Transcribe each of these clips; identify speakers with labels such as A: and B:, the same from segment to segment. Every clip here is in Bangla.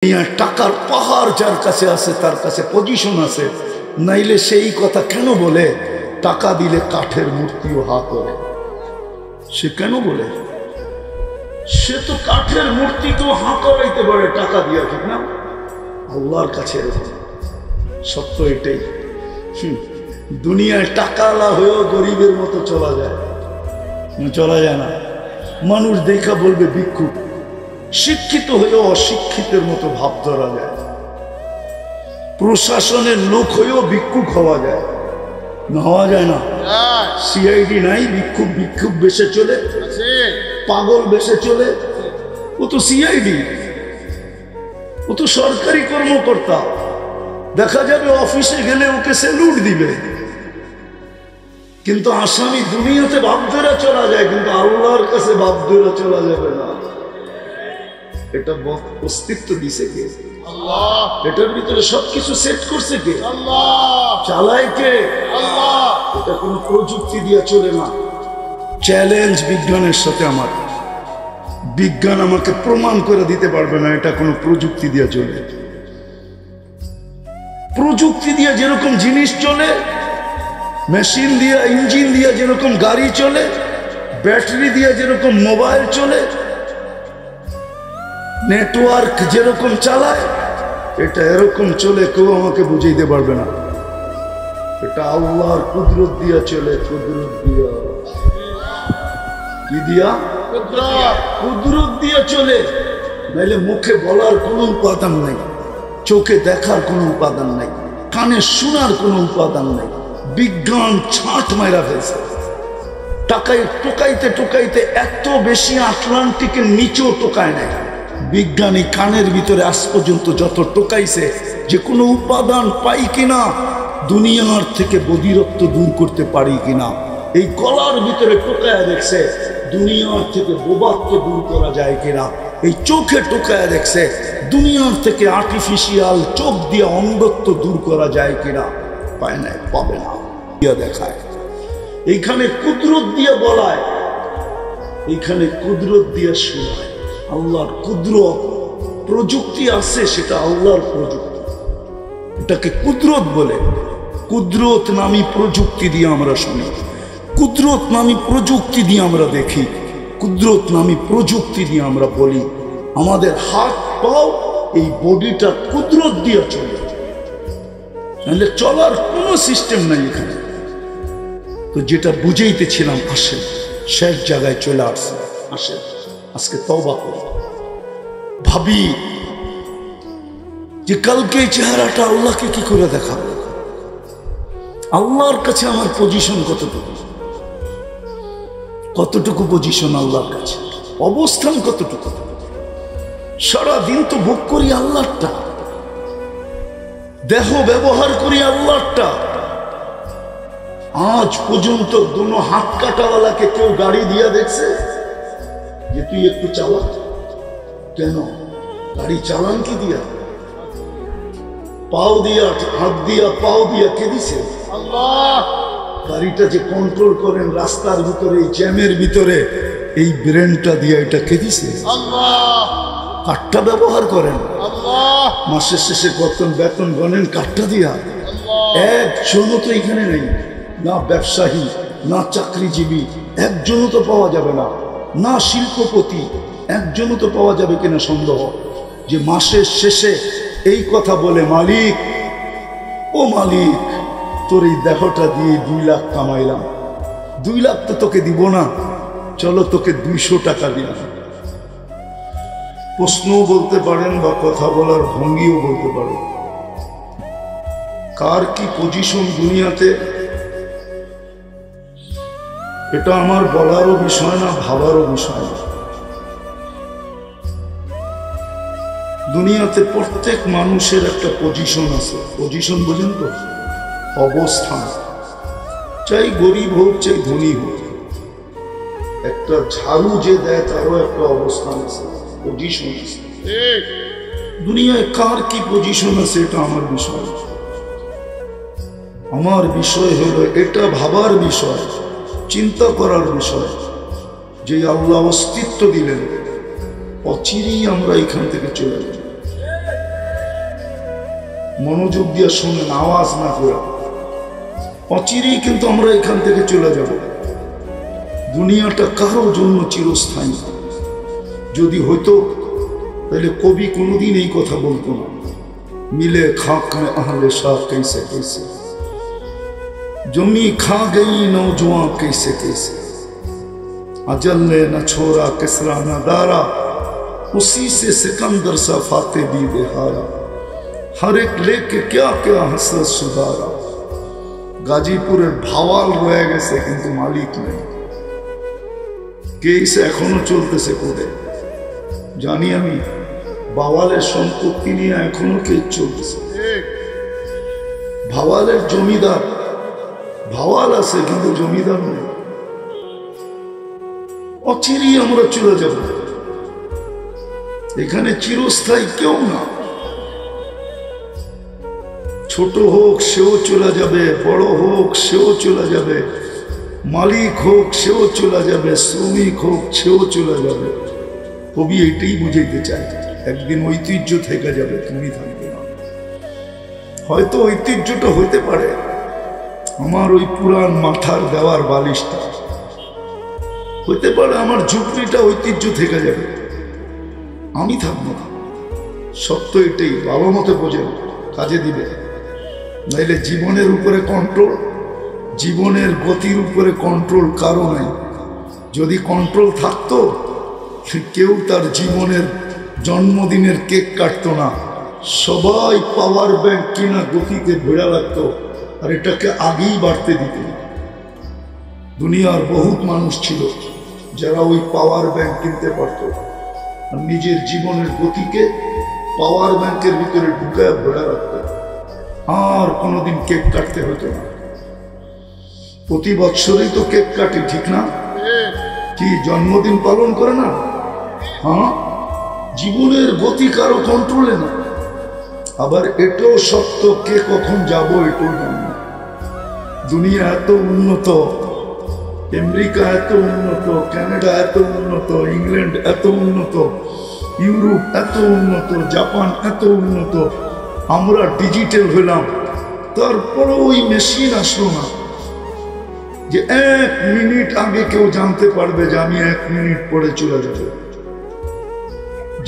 A: টাকার পাহাড় যার কাছে আছে তার কাছে পজিশন আছে, নাইলে সেই কথা কেন বলে টাকা দিলে কাঠের মূর্তিও হা করে? সে কেন বলে? সে তো কাঠের মূর্তি তো হা করাইতে পারে টাকা দিয়া, ঠিক না? আল্লাহর কাছে সত্য এটাই। দুনিয়ায় টাকাওয়ালা হয়েও গরিবের মতো চলা যায় না। মানুষ দেখা বলবে ভিক্ষুক, শিক্ষিত হয়েও অশিক্ষিতের মতো ভাব ধরা যায়। প্রশাসনের লোক হয়েও ভিক্ষুক হওয়া যায় না? হওয়া যায় না? সিআইডি নাই, ভিক্ষুক বেশে চলে, পাগল বেশে চলে। ও তো সিআইডি, ও তো সরকারি কর্মকর্তা। দেখা যাবে অফিসে গেলে ওকে স্যালুট দিবে, কিন্তু আসামি দুনিয়াতে ভাব ধরে চলা যায়, কিন্তু আল্লাহর কাছে ভাব ধরে চলা যাবে না। এটা অস্তিত্ব দিছে কে? আল্লাহ। এটার ভিতরে সবকিছু সেট করছে কে? আল্লাহ। চালায় কে? আল্লাহ। এটা কোনো প্রযুক্তি দিয়ে চলে না। চ্যালেঞ্জ বিজ্ঞানের সাথে আমার, বিজ্ঞান আমাকে প্রমাণ করে দিতে পারবে না এটা কোনো প্রযুক্তি দিয়ে চলে। প্রযুক্তি দিয়ে যেরকম জিনিস চলে, মেশিন দিয়ে, ইঞ্জিন দিয়ে যেরকম গাড়ি চলে, ব্যাটারি দিয়ে যেরকম মোবাইল চলে, নেটওয়ার্ক যেরকম চালায়, এটা এরকম চলে। কেউ আমাকে বুঝাইতে পারবে না। এটা আল্লাহর কুদরত দিয়া চলে। কুদরত দিয়া, কি দিয়া? কুদরত দিয়া চলে। নাইলে মুখে বলার কোনো উপাদান নাই, চোখে দেখার কোনো উপাদান নাই, কানে শোনার কোনো উপাদান নাই। বিজ্ঞান ছাঁট মাইরা ফেলছে। টোকাইতে এত বেশি আটলান্টিকের নিচেও টোকায় নাই। বিজ্ঞানী কানের ভিতরে আজ পর্যন্ত যত টোকাইছে, যে কোনো উপাদান পাই কিনা, দুনিয়ার থেকে বধিরত্ব দূর করতে পারি কিনা, এই গলার ভিতরে টোকায়া দেখছে দুনিয়ার থেকে বোবাত্ব দূর করা যায় কিনা, এই চোখে টোকায়া দেখছে দুনিয়ার থেকে আর্টিফিশিয়াল চোখ দিয়ে অন্ধত্ব দূর করা যায় কিনা। পায় নাই, পাবে না। দেখায় এইখানে কুদরত দিয়ে বলায়, এইখানে কুদরত দিয়ে শোনায়। আল্লাহর কুদরত, প্রযুক্তি আছে, সেটা আল্লাহর প্রযুক্তি, এটাকে কুদরত বলে। কুদরত নামী প্রযুক্তি দিয়ে আমরা শুনি, কুদরত নামী প্রযুক্তি দিয়ে আমরা দেখি, কুদরত নামী প্রযুক্তি দিয়ে আমরা বলি। আমাদের হাত পাও, এই বডিটা কুদরত দিয়ে চলে, নাহলে চলার কোনো সিস্টেম নাই এখানে। তো যেটা বুঝাইতেছিলাম, আসেন শেষ জায়গায় চলে আসছে। আসেন আজকে তওবা করি, ভাবি যে কালকে এই চেহারাটা আল্লাহকে কি করে দেখাবো। আল্লাহর কাছে আমার পজিশন কতটুকু পজিশন আল্লাহর কাছে, অবস্থান কতটুকু। সারাদিন তো ভোগ করি আল্লাহরটা, দেহ ব্যবহার করি আল্লাহরটা। আজ পর্যন্ত দুনো হাত কাটাওয়ালাকে কেউ গাড়ি দিয়া দেখছে যে তুই একটু চালা? কেন? গাড়ি চালান কি দিয়া? পাও দিয়া, হাত দিয়া, পাও দিয়া কে দিছে? আল্লাহ। গাড়িটা যে কন্ট্রোল করেন রাস্তার ভিতরে, এই জ্যামের ভিতরে, এই ব্রেনটা দিয়া এটা কে দিছে? আল্লাহ। কাঠটা ব্যবহার করেন, আল্লাহ। মাসের শেষে বেতন গণেন কাঠটা দিয়া। একজনও তো এখানে নেই, না ব্যবসায়ী, না চাকরিজীবী, একজনও তো পাওয়া যাবে না, না শিল্পপতি, একজনও তো পাওয়া যাবে কিনা সন্দেহ, যে মাসের শেষে এই কথা বলে, মালিক, ও মালিক, তোর এই দেহটা দিয়ে 2 লাখ কামাইলাম, 2 লাখ তো তোকে দিব না, চলো তোকে 200 টাকা দিলাম। প্রশ্নও বলতে পারেন বা কথা বলার ভঙ্গিও বলতে পারেন। কার কি পজিশন দুনিয়াতে, এটা আমার বলারও বিষয় না, ভাবারও বিষয় না। দুনিয়াতে প্রত্যেক মানুষের একটা পজিশন আছে। পজিশন বোঝেন তো? অবস্থান। চাই গরিব হোক, চাই ধনী হোক, একটা ঝাড়ু যে দেয় তারও একটা অবস্থান আছে, পজিশন আছে। দুনিয়ায় কার কি পজিশন আছে এটা আমার বিষয়। আমার বিষয় হলো এটা ভাবার বিষয়, চিন্তা করার বিষয়, যে আল্লাহ অস্তিত্ব দিলেন, অচিরেই আমরা এখান থেকে চলে যাব। মনোযোগ দিয়ে শুনেন, আওয়াজ না করে। অচিরেই কিন্তু আমরা এখান থেকে চলে যাব। দুনিয়াটা কারোর জন্য চিরস্থায়ী। যদি হইতো তাহলে কবি কোনোদিন এই কথা বলতো না, মিলে খাক में अहले शाह कैसे कैसे, जमी खा गई नौजवान कैसे कैसे, अजल ने न छोड़ा किसरा न दारा, उसी से सिकंदर सा फाते भी बेहारा, हर एक लेके क्या क्या हसरत सुधारा। গাজীপুরের ভাওয়াল রয়ে গেছে কিন্তু মালিক নেই। কেস এখনো চলতেছে কোর্টে, জানি আমি। ভাওয়ালের সম্পত্তি নিয়ে এখনো কেস চলতেছে। ভাওয়ালের জমিদার, ভাওয়াল আছে কিন্তু জমিদার নেই। অচিরেই আমরা চলে যাব, এখানে চিরস্থায়ী কেউ না। ছোট হোক সেও চলে যাবে, বড় হোক সেও চলে যাবে, মালিক হোক সেও চলে যাবে, শ্রমিক হোক সেও চলে যাবে। কবি এটাই বুঝাইতে চায়, একদিন ঐতিহ্য থেকে যাবে, তুমি থাকবে না। হয়তো ঐতিহ্যটা হতে পারে আমার ওই পুরান মাথার দেওয়ার বালিশটা, হতে পারে আমার ঝুপড়িটা ঐতিহ্য থেকে যাবে, আমি থাকবো না। সত্য এটাই। বাবা মতে বোঝেন, কাজে দিবে। নাইলে জীবনের উপরে কন্ট্রোল, জীবনের গতির উপরে কন্ট্রোল কারো নাই। যদি কন্ট্রোল থাকতো, কেউ তার জীবনের জন্মদিনের কেক কাটতো না, সবাই পাওয়ার ব্যাংক কিনা গতিতে ঘোরা লাগতো, আর এটাকে আগেই বাড়তে দিত। দুনিয়ার বহুত মানুষ ছিল যারা ওই পাওয়ার ব্যাংক কিনতে পারত, আর নিজের জীবনের গতিকে পাওয়ার ব্যাংকের ভিতরে ঢুকায় ঘোরা রাখত, আর কোনোদিন কেক কাটতে হতো না। প্রতি বছরই তো কেক কাটে, ঠিক না? কি জন্মদিন পালন করে না? হ্যাঁ, জীবনের গতি কারো কন্ট্রোলে না। আবার এটাও সত্য, কে কখন যাবো এটাও জানি না। দুনিয়া এত উন্নত, আমেরিকা এত উন্নত, কানাডা এত উন্নত, ইংল্যান্ড এত উন্নত, ইউরোপ এত উন্নত, জাপান এত উন্নত, আমরা ডিজিটাল হইলাম, তারপরে ওই মেশিন আসলো না যে 1 মিনিট আগে কেউ জানতে পারবে যে আমি 1 মিনিট পরে চলে যাব।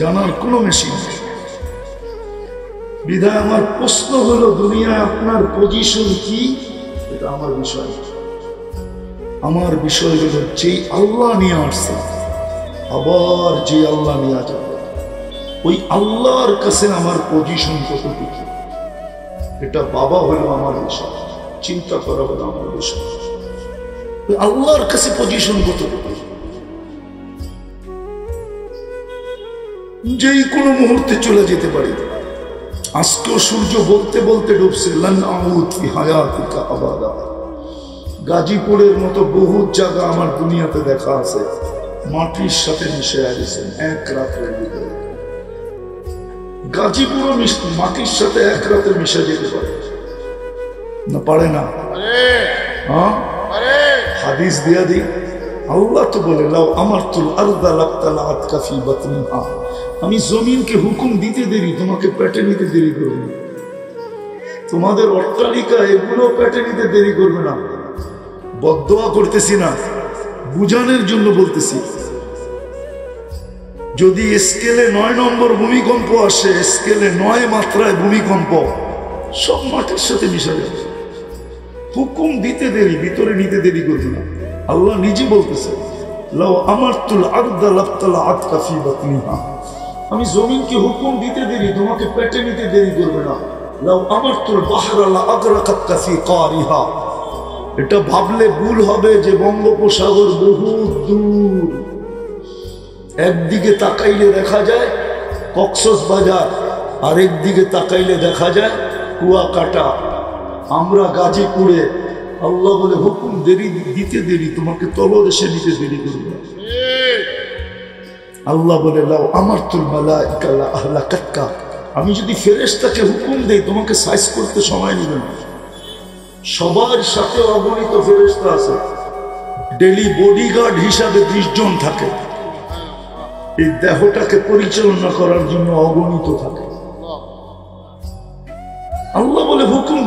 A: জানার কোনো মেশিন নেই। বিধায় আমার প্রশ্ন হলো, দুনিয়ায় আপনার পজিশন কি? এটা আমার বিষয়। আমার বিষয় হলো, যেই আল্লাহ নিয়ে আসছে আবার যে আল্লাহ নিয়ে যাবে, ওই আল্লাহর কাছে আমার পজিশন কতটুকু, এটা বাবা হলো আমার বিষয়, চিন্তা করা হলো আমার বিষয়। ওই আল্লাহর কাছে পজিশন কতটুকু, যেই কোনো মুহূর্তে চলে যেতে পারি। আজকেও সূর্য বলতে বলতে ডুবছে, লান আউদ ফি হায়াতিকা আবাদা। গাজীপুরের মতো বহু জায়গা আমার দুনিয়াতে দেখা আছে, মাটির সাথে মিশে গেছেন এক রাত্রের ভিতরে। গাজীপুরও মাটির সাথে এক রাতে মিশে যেতে পারে না? পারে না? হ্যাঁ, হাদিস দিয়া দিই। আল্লাহ তো বলে, লাউ আমারতুল আরদা লাবতালাআত কাফি বাতনিহা, আমি জমিনকে হুকুম দিতে দেরি, তোমাকে পেটে নিতে দেরি করবে না। তোমাদের অট্টালিকা এগুলো পেটে নিতে দেরি করবে না। বদদোয়া করতেছি না, বুঝানোর জন্য বলতেছি। যদি স্কেলে 9 নম্বর ভূমিকম্প আসে, স্কেলে 9 মাত্রায় ভূমিকম্প, সব মাটির সাথে মিশে যাবে। হুকুম দিতে দেরি, ভিতরে নিতে দেরি করবে না। আল্লাহ নিজে বলতেছে, লাউ আমারতুল আরদা লাবতালাআত কাফি বাতনিহা, আমি জমিনকে হুকুম দিতে দেরি, তোমাকে পেটে নিতে দেরি করবে না। লাউ আমারতুল বাহরা লা আগরাকাত কাফি কারিহা, এটা ভাবলে ভুল হবে যে বঙ্গোপসাগর বহু দূর। একদিকে তাকাইলে দেখা যায় কক্সবাজার, আর একদিকে তাকাইলে দেখা যায় কুয়াকাটা। আমরা গাজীপুরে, আল্লাহ বলে হুকুম দেরি দিতে দেরি, তোমাকে তলদেশে নিতে দেরি করবে না। আল্লাহ বলে, লাউ আমারতুল মালাইকা লা আহলাকাতকা, আমি যদি ফেরেশতাকে হুকুম দেই, তোমাকে সাইজ করতে সময় নেবে না। সবার সাথে অগণিত ফেরেশতা আছে, ডেলি বডিগার্ড হিসাবে 20 জন থাকে, এই দেহটাকে পরিচালনা করার জন্য অগণিত থাকে।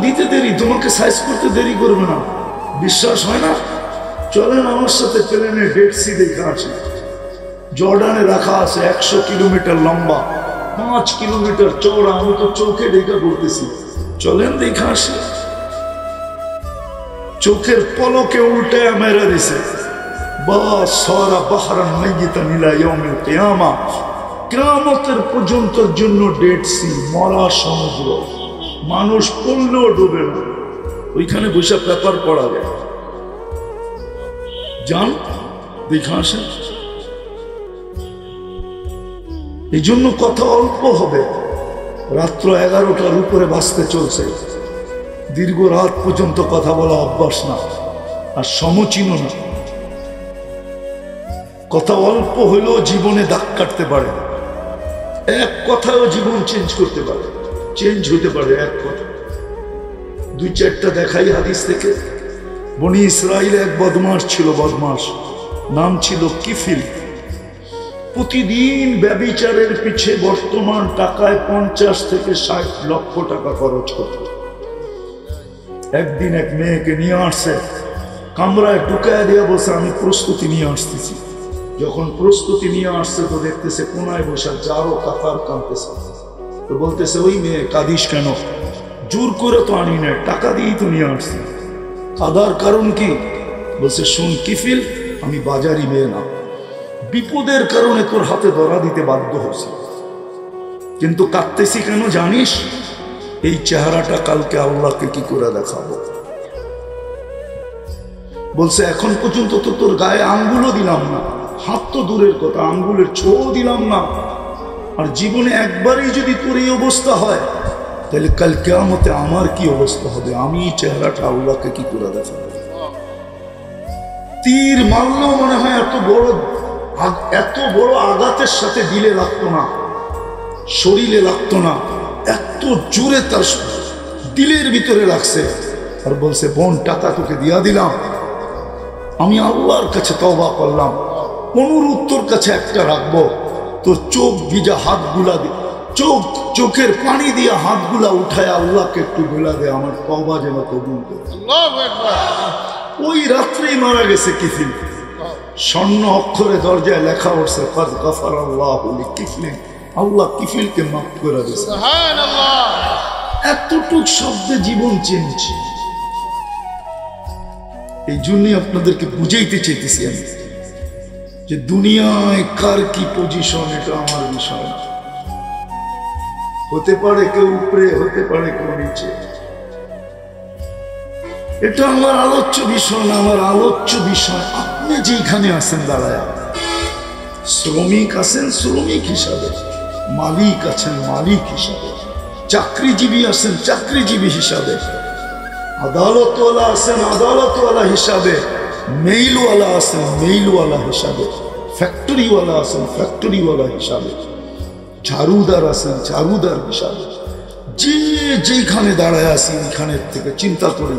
A: দিতে দেরি, তোমাকে সাইজ করতে দেরি করবে না। বিশ্বাস হয় না? চলেন আমার সাথে প্লেনে ডেড সি দেখে আছে। জর্ডানে রাখা আছে, 100 কিলোমিটার লম্বা, 5 কিলোমিটার চওড়া। আমি তো চোখে দেখা করতেছি, চলেন দেখে আসি। চোখের পলকে উল্টায় মেরে দিছে, বাস সারা বাহরান মাইয়িতান ইলা ইয়াউমিল কিয়ামা। কিয়ামতের পর্যন্তর জন্য ডেড সি, মরা সমুদ্র, মানুষ পড়লেও ডুবে না। ওইখানে বসে পেপার পড়াবে, যান দেখে আসেন। এই জন্য কথা অল্প হবে। রাত্র 11টার উপরে বাঁচতে চলছে, দীর্ঘ রাত পর্যন্ত কথা বলা অভ্যাস না, আর সমচিন না। কথা অল্প হলেও জীবনে দাগ কাটতে পারে, এক কথাও জীবন চেঞ্জ করতে পারে, চেঞ্জ হতে পারে এক কথা। 2-4টা দেখাই হাদিস থেকে। বনি ইসরাইলে এক বদমাস ছিল, বদমাস নাম ছিল কিফিল। প্রতিদিন ব্যভিচারের পিছে বর্তমান টাকায় 50 থেকে 60 লক্ষ টাকা খরচ করত। একদিন এক মেয়েকে নিয়ে আসছে, কামরায় ঢুকায় দিয়ে বসে আমি প্রস্তুতি নিয়ে আসতেছি। যখন প্রস্তুতি নিয়ে আসছে তো দেখতেছে কোনায় বসে যারও কাতার কাঁদতেছে। তো বলতেছে, ওই মেয়ে কাঁদিস কেন? জোর করে তো আনি না, টাকা দিয়েই তো নিয়ে আসছি। কাদার কারণ কি? বলছে, শুন কিফিল, আমি বাজারি মেয়ে না, বিপদের কারণে তোর হাতে ধরা দিতে বাধ্য হয়েছি, কিন্তু কাঁদতেছি কেন জানিস? এই চেহারাটা কালকে আল্লাহকে কি করে দেখাবো। বলছে, এখন পর্যন্ত তো তোর গায়ে আঙ্গুলও দিলাম না, হাত তো দূরের কথা, আঙ্গুলের ছোঁও দিলাম না। আর জীবনে একবারই যদি তোর এই অবস্থা হয়, তাহলে কাল কিয়ামতে আমার কি অবস্থা হবে? আমি এই চেহারাটা আল্লাহকে কি করে দেখাবো? তীর মারলেও মনে হয় এত বড় আঘাতের সাথে দিলে লাগতো না, শরীরে লাগতো না, এত জোরে তার দিলের ভিতরে লাগছে। আর বলছে, বোন টাকা তোকে দিয়া দিলাম, আমি আল্লাহর কাছে তওবা করলাম, অনুরোধ তোর কাছে একটা রাখবো, তোর চোখ ভিজা হাতগুলা দিয়ে, চোখের পানি দিয়ে হাতগুলা উঠায় আল্লাহকে একটু বলা দে, আমার তওবা যেন কবুল করে। ওই রাত্রেই মারা গেছে কিফিল। স্বর্ণ অক্ষরে দরজায় লেখা উঠছে, কাদ গাফারাল্লাহু লিকিফলিন, আল্লাহ কিফিলকে মাফ করে দিয়েছে। সুবহানাল্লাহ। এতটুক শব্দে জীবন চেঞ্জ। এই জন্যই আপনাদেরকে বুঝাইতে চাইতেছি আমি, যে দুনিয়ায় কার কি পজিশন এটা আমার বিষয় না। হতে পারে কেউ উপরে, হতে পারে কেউ নিচে, এটা আমার আলোচ্য বিষয় না। আমার আলোচ্য বিষয় আপনি যেখানে আছেন দাঁড়ায়, শ্রমিক আছেন শ্রমিক হিসাবে, মালিক আছেন মালিক হিসাবে, চাকরিজীবী আছেন চাকরিজীবী হিসাবে, আদালতওয়ালা আছেন আদালতওয়ালা হিসাবে, মেইলওয়ালা আছেন মেইলওয়ালা হিসাবে, ফ্যাক্টরিওয়ালা আছেন ফ্যাক্টরিওয়ালা হিসাবে, ঝাড়ুদার আছেন ঝাড়ুদার হিসাবে। যে যেখানে দাঁড়ায় আছি এখানের থেকে চিন্তা করি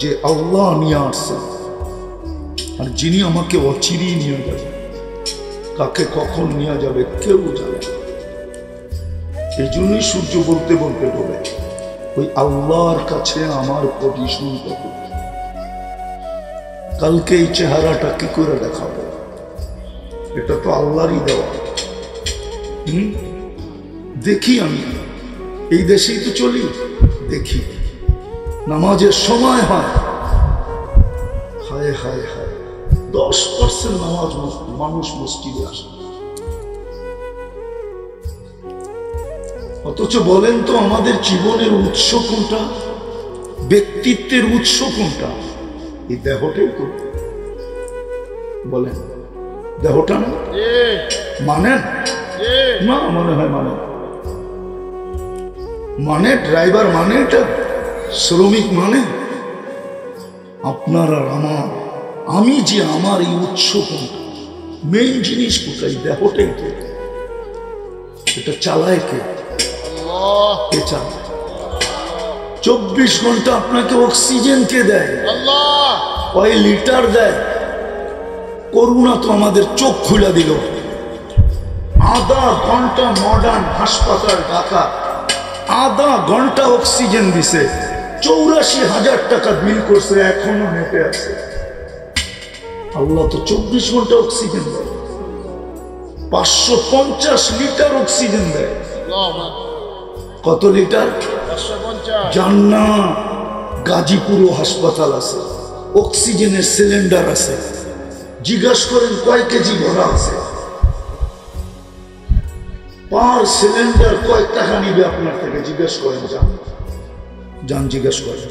A: যে আল্লাহ নিয়ে আসছেন, আর যিনি আমাকে অচিরেই নিয়ে যাবে, কাকে কখন নিয়ে যাবে কেউ জানে না। এই জন্যই সূর্য বলতে বলতে ডোবে। ওই আল্লাহর কাছে আমার পজিশন কত, কালকে এই চেহারাটা কি করে দেখাবো? এটা তো আল্লাহরই দেওয়া। দেখি আমি এই দেশেই তো চলি, দেখি নামাজের সময় হয়, হায় হায় হায় 10% নামাজ মানুষ মসজিদে আসে। অথচ বলেন তো আমাদের জীবনের উৎস কোনটা, ব্যক্তিত্বের উৎস কোনটা? এই দেহটাই তো। বলেন দেহটা না মানেন না? মনে হয় মানে ড্রাইভার মানে, এটা শ্রমিক মানে আপনার আর আমার। আমি যে আমার এই উৎস কোনটা, মেইন জিনিস কোথায়? দেহটাই তো। এটা চালায় কে? কে চালায়? 24 ঘন্টা আপনাকে অক্সিজেন কে দেয়? কয় লিটার দেয়? করোনা তো আমাদের চোখ খুলে দিল। আধা ঘন্টা মডার্ন হাসপাতাল ঢাকা, আধা ঘন্টা অক্সিজেন দিছে, 84,000 টাকা বিল করছে, এখনো হেঁটে আছে। আল্লাহ তো 24 ঘন্টা অক্সিজেন দেয়, 550 লিটার অক্সিজেন দেয়। কত লিটার? জান্নাত গাজীপুরও হাসপাতাল আছে, অক্সিজেনের সিলিন্ডার আছে। জিজ্ঞাসা করেন কয় কেজি ভরা আছে, পার সিলিন্ডার কয় টাকা নিবে আপনার থেকে? জিজ্ঞাসা করেন, যান জিজ্ঞাসা করেন।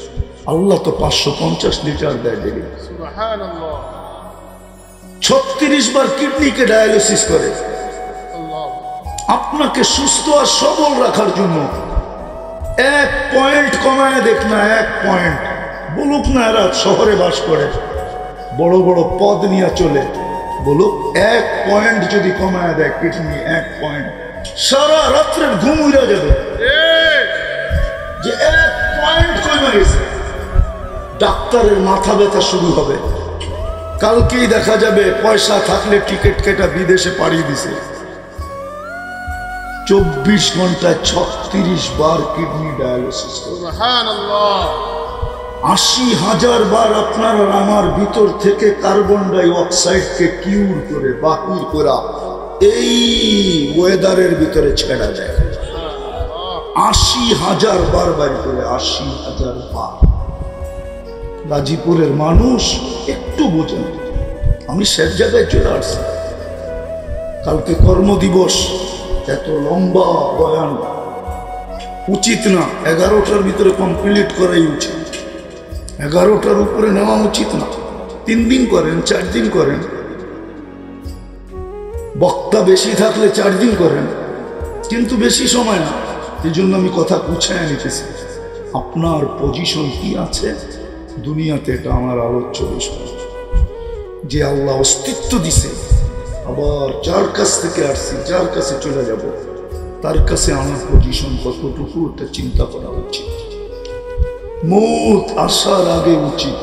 A: আল্লাহ তো 550 লিটার দেয় ডেলি। 36 বার কিডনিকে ডায়ালিসিস করে। আপনাকে সুস্থ আর সবল রাখার জন্য 1 পয়েন্ট কমায় দেখ না, 1 পয়েন্ট বলুক না, এরা শহরে বাস করে, বড় বড় পদ নিয়ে চলে, বলুক 1 পয়েন্ট যদি কমায় দেয় কিডনি, 1 পয়েন্ট, সারা রাত্রের ঘুম উড়ে যাবে যে 1 পয়েন্ট কমে গেছে। ডাক্তারের মাথা ব্যথা শুরু হবে। কালকেই দেখা যাবে পয়সা থাকলে টিকিট কেটা বিদেশে পাড়ি দিছে। 24 ঘন্টায় 36 বার কিডনি ডায়ালিসিস। 80,000 বার আপনার আর আমার ভিতর থেকে কার্বন ডাই অক্সাইডকে কিউর করে বাহির করা এই ওয়েদারের ভিতরে ছেড়া যায়। 80,000 বার বাড়ি করে, 80,000 বার। গাজীপুরের মানুষ একটু বোঝেন। আমি সব জায়গায় চলে আসছি। কালকে কর্মদিবস, এত লম্বা বয়ান উচিত না। 11টার ভিতরে কমপ্লিট করাই উচিত, 11টার উপরে নেওয়া উচিত না। 3 দিন করেন, 4 দিন করেন, বক্তা বেশি থাকলে 4 দিন করেন, কিন্তু বেশি সময় না। এই জন্য আমি কথা গুছায় নিতেছি। আপনার পজিশন কি আছে দুনিয়াতে, এটা আমার আলোচ্য বিষয়। যে আল্লাহ অস্তিত্ব দিছে, আবার যার কাছ থেকে আসছি, যার কাছে চলে যাব, তার কাছে আমার পজিশন কতটুকু, এটা চিন্তা করা উচিত। মৌত আসার আগে উচিত,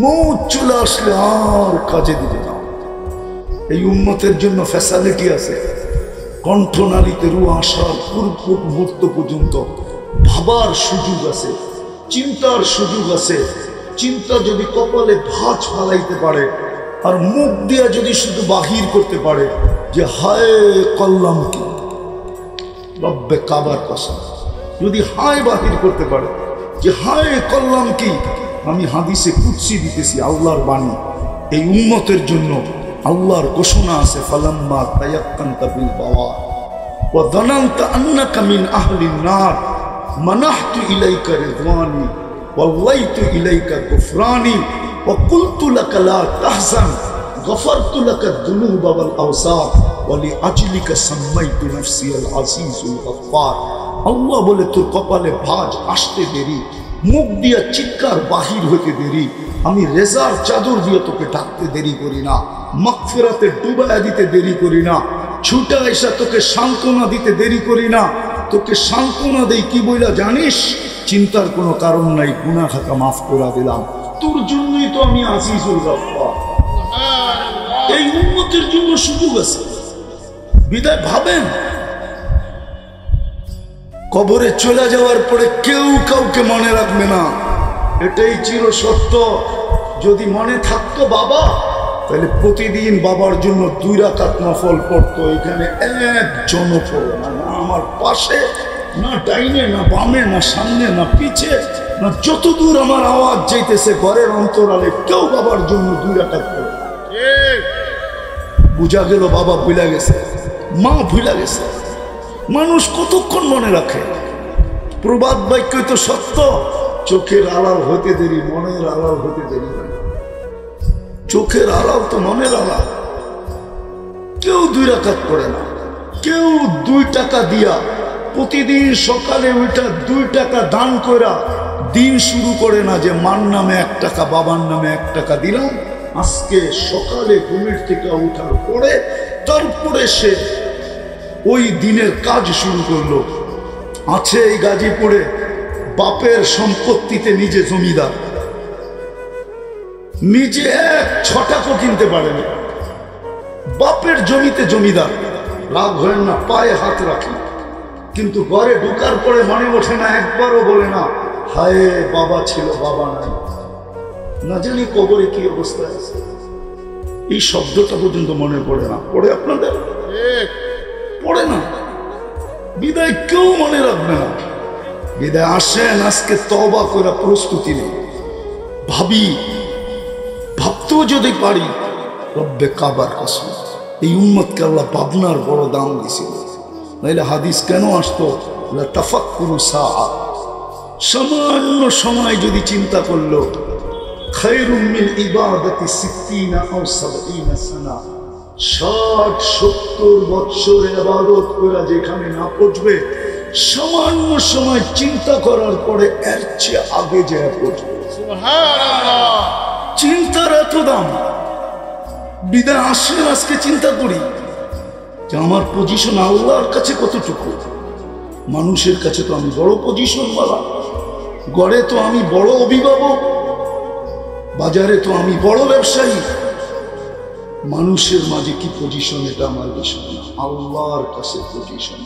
A: মৌত চলে আসলে আর কাজে দিবে না। এই উম্মতের জন্য ফ্যাসিলিটি আছে। কণ্ঠনালীতে রু আসার পূর্ব মুহূর্ত পর্যন্ত ভাবার সুযোগ আছে, চিন্তার সুযোগ আছে। চিন্তা যদি কপালে ভাঁজ ফালাইতে পারে আর মুখ দিয়া যদি শুধু বাহির করতে পারে যে হায় কল্লাম কি, রব্বে কাবার কসম, যদি হায় বাহির করতে পারে যে হায় কল্লাম কি, আমি হাদিসে কুদসি দিতেছি, আল্লাহর বাণী। এই উম্মতের জন্য আল্লাহর ঘোষণা আছে, ফালাম্মা তায়াক্কানতা বিল বাওয়া ওয়া যানানতা আন্নাকা মিন আহলিন নার মানাহতু ইলাইকা রিদওয়ানি ওয়াল্লাইতু ইলাইকা গুফরানি ওয়া কুলতু লাকা লা তাহজান গফারতু লাকা যুনুবা ওয়াল আওসার ওয়া লিআজলিকা সাম্মাইতু নাফসি আল আজিজুল গফফার। আল্লাহ বলে, তোর কপালে ভাঁজ আসতে দেরি, মুখ দিয়া চিৎকার বাহির হইতে দেরি, আমি রেজার চাদর দিয়ে তোকে ডাকতে দেরি করি না, মাগফিরাতে ডুবায়া দিতে দেরি করি না, ছুটা এসে তোকে সান্ত্বনা দিতে দেরি করি না। তোকে সান্ত্বনা দেই কি বইলা জানিস? চিন্তার কোনো কারণ নাই, গুনাহ খাতা মাফ করে দিলাম, তোর জন্যই তো আমি আজিজুল গফফার। এই উম্মতের জন্য সুযোগ আছে। বিদায় ভাবেন, কবরে চলে যাওয়ার পরে কেউ কাউকে মনে রাখবে না, এটাই চির সত্য। যদি মনে থাকতো বাবা, তাহলে প্রতিদিন বাবার জন্য 2 রাকাত নফল পড়তো। এখানে একজনও পড়ে না, না আমার পাশে, না ডাইনে, না বামে, না সামনে, না পিছে, না যতদূর আমার আওয়াজ যাইতেছে ঘরের অন্তরালে, কেউ বাবার জন্য 2 রাকাত পড়ে। বুঝা গেল বাবা ভুলা গেছে, মা ভুলা গেছে। মানুষ কতক্ষণ মনে রাখে? প্রবাদ বাক্যই তো সত্য, চোখের আড়াল হতে দেরি, মনের আড়াল হতে দেরি হয়। চোখের আড়াল তো মনের আড়াল। কেউ 2 রাকাত পড়ে না, কেউ 2 টাকা দিয়া প্রতিদিন সকালে ওইটা 2 টাকা দান কইরা দিন শুরু করে না যে মার নামে 1 টাকা, বাবার নামে 1 টাকা দিলাম। আজকে সকালে ঘুমের থেকে উঠার পরে তারপরে সে ওই দিনের কাজ শুরু করলো। আছে এই গাজীপুরে বাপের সম্পত্তিতে নিজে জমিদার, নিজে 1 ছটাকও কিনতে পারেনি, বাপের জমিতে জমিদার। রাগ হয় না, পায়ে হাত রাখি, কিন্তু ঘরে ঢোকার পরে মনে ওঠে না, একবারও বলে না হায় বাবা ছিল বাবা নাই, না জানি কবরে কি অবস্থা আছে। এই শব্দটা পর্যন্ত মনে পড়ে না। পড়ে আপনাদের? পড়ে না। বিদায় কেউ মনে রাখবে না। বিদায় আসেন, আজকে তওবা করে প্রস্তুতি নেই। ভাবতেও যদি পারি, রব্বে কাবার কসম, এই উম্মতকে আল্লাহ ভাবনার বড় দাম দিছিল। নাইলে হাদিস কেন আসতো? তাফাক্কুরু সাআ, সামান্য সময় যদি চিন্তা করলো, খায়রুম মিন ইবাদাতি 60 আও 70 সানা, 60-70 বছর ইবাদত করে যেখানে না পৌঁছবে, সামান্য সময় চিন্তা করার পরে এর চেয়ে আগে যায় পৌঁছবে। সুবহানাল্লাহ। চিন্তার এত দাম। বিদায় আসলে আজকে চিন্তা করি যে আমার পজিশন আল্লাহর কাছে কতটুকু। মানুষের কাছে তো আমি বড় পজিশন বলা, গড়ে তো আমি বড় অভিভাবক, বাজারে তো আমি বড় ব্যবসায়ী। মানুষের মাঝে কি পজিশন এটা আমার বিষয় না, আল্লাহর কাছে পজিশন।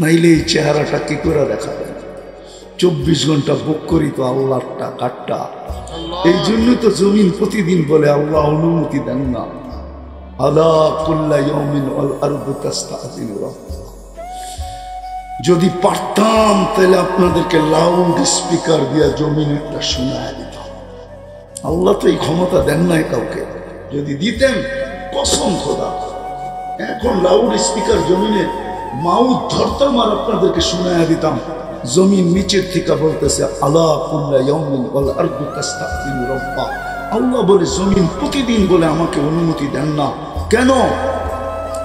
A: নাইলে এই চেহারাটা কি করে দেখাবে? 24 ঘন্টা বুক করি তো আল্লাহটা কাটটা। এই জন্য তো জমিন প্রতিদিন বলে আল্লাহ অনুমতি দেন না। আলা কুল্লা ইয়াউমিন ওয়াল আরদু তাস্তাযিনু রাব্বাক। যদি পারতাম তাহলে আপনাদেরকে লাউড স্পিকার দিয়া জমিন একটা শোনায় দিতাম। আল্লাহ তো এই ক্ষমতা দেন নাই কাউকে। যদি দিতেন, কসম খোদা, এখন লাউড স্পিকার জমিনে মাউথ ধরতাম আর আপনাদেরকে শোনায় দিতাম। জমিন নিচের থেকে বলতেছে আলা কুল্লা ইয়াউমিন ওয়াল আরদু তাস্তাযিনু রাব্বাক। আল্লাহ বলে জমিন প্রতিদিন বলে আমাকে অনুমতি দেন না। কেন?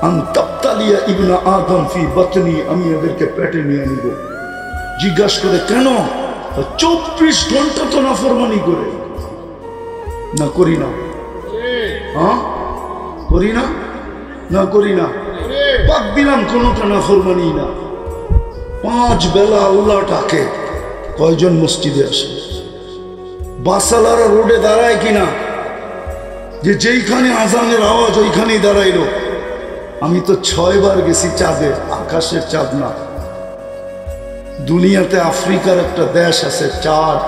A: আনতাবতালিয়া ইবনা আদম ফি বাতনি, আমি এদেরকে পেটে নিয়ে নিব। জিজ্ঞাসা করে কেন? 24 ঘন্টা তো নাফরমানি করে না, করি না? হ্যাঁ, করি না? না করি না? বাদ দিলাম কোনোটা নাফরমানি না। 5 বেলা আল্লাহ ডাকে, কয়জন মসজিদে আসে? বাসালারা রোডে দাঁড়ায় কিনা? যে যেইখানে আজানের আওয়াজ ওইখানেই দাঁড়াইলো। আমি তো 6 বার গেছি চাঁদে, আকাশের চাঁদ না। দুনিয়াতে আফ্রিকার একটা দেশ আছে চাঁদ,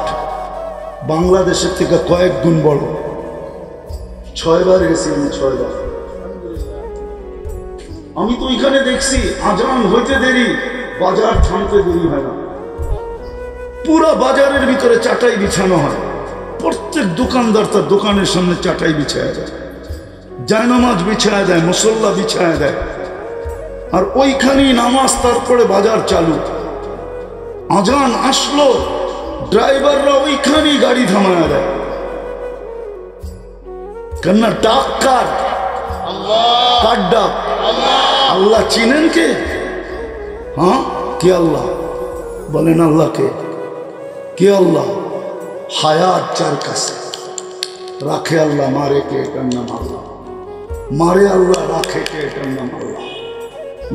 A: বাংলাদেশের থেকে কয়েক গুণ বড়। 6 বার গেছি আমি, 6 বার। আমি তো ওইখানে দেখছি আজান হইতে দেরি, বাজার থামতে দেরি হয় না। পুরা বাজারের ভিতরে চাটাই বিছানো হয়। প্রত্যেক দোকানদার তার দোকানের সামনে চাটাই বিছায়া যায়, জায়নামাজ বিছায়া দেয়, মুসল্লা বিছায়া দেয়। আর ওইখানেই নামাজ, তারপরে বাজার চালু। আজান আসলো, ড্রাইভাররা ওইখানেই গাড়ি থামায়া দেয়। কেননা ডাক কার? কার ডাক? আল্লাহ চিনেন কে? হ্যাঁ, কে আল্লাহ? বলেন আল্লাহকে। কে আল্লাহ? হায়াত যার কাছে, রাখে আল্লাহ, মারে কে? এটার নাম আল্লাহ। মারে আল্লাহ, রাখে কে? এটার নাম আল্লাহ।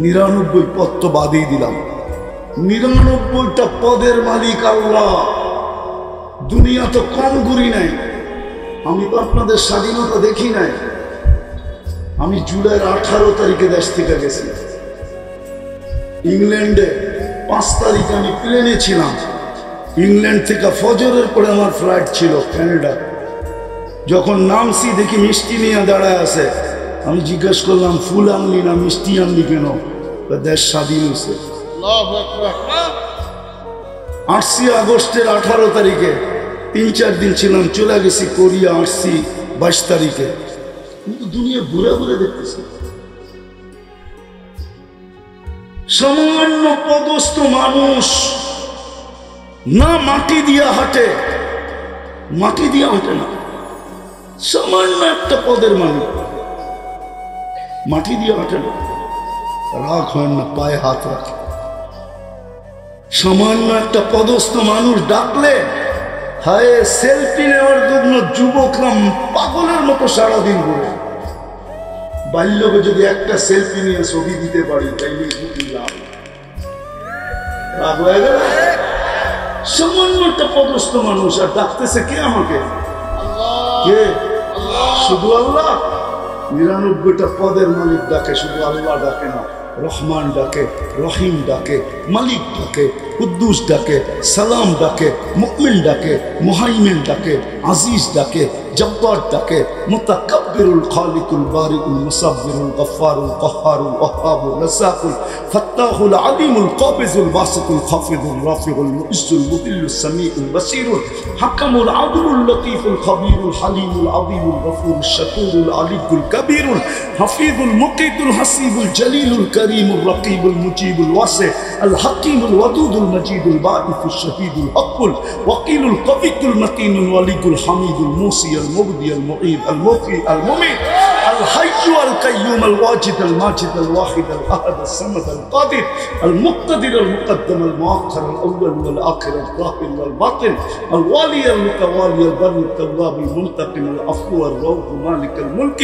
A: 99 পদ তো বাদই দিলাম। 99টা পদের মালিক আল্লাহ। দুনিয়া তো কম ঘুরি নাই। আমি তো আপনাদের স্বাধীনতা দেখি নাই। আমি জুলাইয়ের 18 তারিখে দেশ থেকে গেছি। ইংল্যান্ডে 5 তারিখে আমি প্লেনে ছিলাম। ইংল্যান্ড থেকে ফজরের পরে আমার ফ্লাইট ছিল কানাডা। যখন নামছি দেখি মিষ্টি নিয়ে দাঁড়ায় আছে। আমি জিজ্ঞেস করলাম, ফুল আনলি না মিষ্টি আনলি কেন? দেশ স্বাধীন হয়েছে। আসছি আগস্টের 18 তারিখে, 3-4 দিন ছিলাম, চলে গেছি কোরিয়া। আসছি 22 তারিখে। কিন্তু দুনিয়া ঘুরে ঘুরে দেখতেছি। সামান্য পদস্থ মানুষ না মাটি দিয়া হাঁটে, মাটি দিয়া হাঁটে না। সামান্য একটা পদের মানুষ মাটি দিয়ে হাঁটে না। রাগ হয় না, পায়ে হাত রাখে। সামান্য একটা পদস্থ মানুষ ডাকলে, হায়, সেলফি নেওয়ার জন্য যুবকরা পাগলের মতো সারাদিন ঘুরে। বাল্যকে যদি একটা সেলফি নিয়ে ছবি দিতে পারি তাইলে লাভ। রাগ হয়ে গেল। সামান্য একটা পদস্থ মানুষ আর ডাকতেছে কে? আমাকে। কে? শুধু আল্লাহ। 99টা পদের মালিক ডাকে, শুধু আল্লাহ ডাকে না। রহমান ডাকে, রহিম ডাকে, মালিক ডাকে, কুদ্দুস ডাকে, সালাম ডাকে, মুমিন ডাকে, মুহাইমিন ডাকে, আজিজ ডাকে, জব্বার ডাকে, মুতাকাব্বিরুল খালিকুল বারিকুল মুসাব্বিরুল গফফারুল কহ্হারুল ওয়াহ্হাবুর রাসাকুল ফাত্তাহুল আলিমুল কাবিজুল বাসিতুল খাফিদুল রাফিউল মুইজ্জুল মুদিল্লুস সামিউল বাসীরুল হাকামুল আদলুল লতীফুল খবীরুল হালিমুল আযীমুল গফুরুশ শাকুরুল আলিয়ুল কবীরুল হাফিজুল মুকিতুল হাসিবুল জলিলুল করিমুল রকিবুল মুজিবুল ওয়াসি আল হাকিমুল ওয়াদুদুল মজিদুল বাঈসুশ শহীদুল হকুল ওয়াকিলুল কবিয়ুল মতিনুল ওয়ালিকুল হামিদুল মুসি المبدي المعيد المحيي المميت الحي القيوم الواجد الماجد الواحد الاحد الصمد القادر المقتدر المقدم المؤخر الاول والاخر الظاهر والباطن الوالي المتوالي البر التواب المنتقم العفو الرؤوف مالك الملك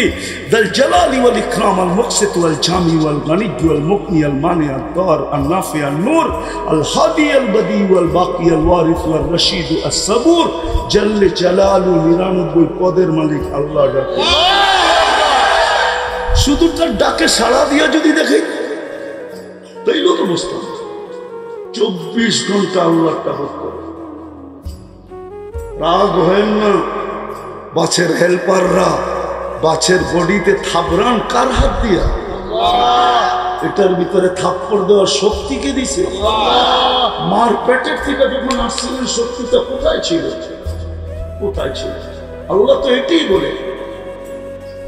A: ذا الجلال والاكرام المقسط والجامع والغني والمغني المانع الضار النافع النور الهادي البديع والباقي الوارث والرشيد الصبور جل جلاله নিরানব্বই পদের মালিক আল্লাহ ডাকে। শুধু তার ডাকে সাড়া দিয়া যদি দেখে তাইলেও তো বুঝতাম 24 ঘন্টা আল্লাহ তাবত করে। রাগ হয় না, বাছের হেল্পাররা বাছের বডিতে থাবরান কার হাত দিয়া? এটার ভিতরে থাপ্পড় দেওয়ার শক্তি কে দিছে? মার পেটের থেকে যখন আসছিলেন শক্তিটা কোথায় ছিল? কোথায় ছিল? আল্লাহ তো এটাই বলে,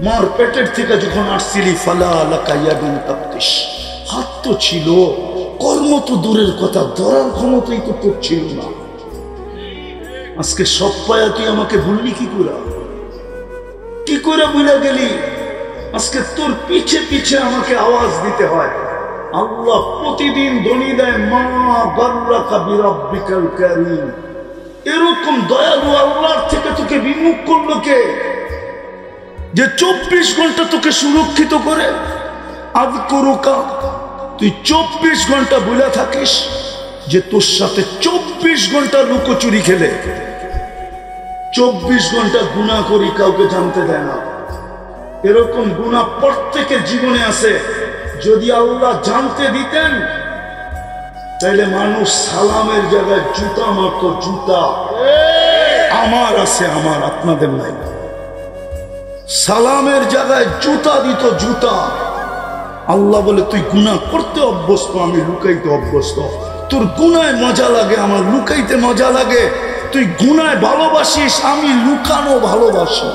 A: মার পেটের থেকে যখন আসছিলি ফালা লাকা ইয়াদুন তাবতিশ, হাত তো ছিল, কর্ম তো দূরের কথা, ধরার ক্ষমতাই তো তোর ছিল না। আজকে সব পায়া তুই আমাকে ভুললি কি করে? কি করে ভুলে গেলি? আজকে তোর পিছে পিছে আমাকে আওয়াজ দিতে হয়। আল্লাহ প্রতিদিন ধ্বনি দেয়, মা গাররাকা বিরাব্বিকাল কারীম। এরকম দয়ালু আল্লাহর থেকে তোকে বিমুখ করলো কে? যে 24 ঘন্টা তোকে সুরক্ষিত করে। আযকুরুকা, তুই 24 ঘন্টা ভুলে থাকিস যে তোর সাথে 24 ঘন্টা লুকোচুরি খেলে, 24 ঘন্টা গুনাহ করি, কাউকে জানতে দেয় না। এরকম গুনাহ প্রত্যেকের জীবনে আছে। যদি আল্লাহ জানতে দিতেন তাইলে মানুষ সালামের জায়গায় জুতা মারত। জুতা আমার আছে, আমার আপনাদের নাই। সালামের জায়গায় জুতা দিত, জুতা। আল্লাহ বলে তুই গুনাহ করতে অভ্যস্ত, আমি লুকাইতে অভ্যস্ত। তোর গুনায় মজা লাগে, আমার লুকাইতে মজা লাগে। তুই গুনায় ভালোবাসিস, আমি লুকানো ভালোবাসি।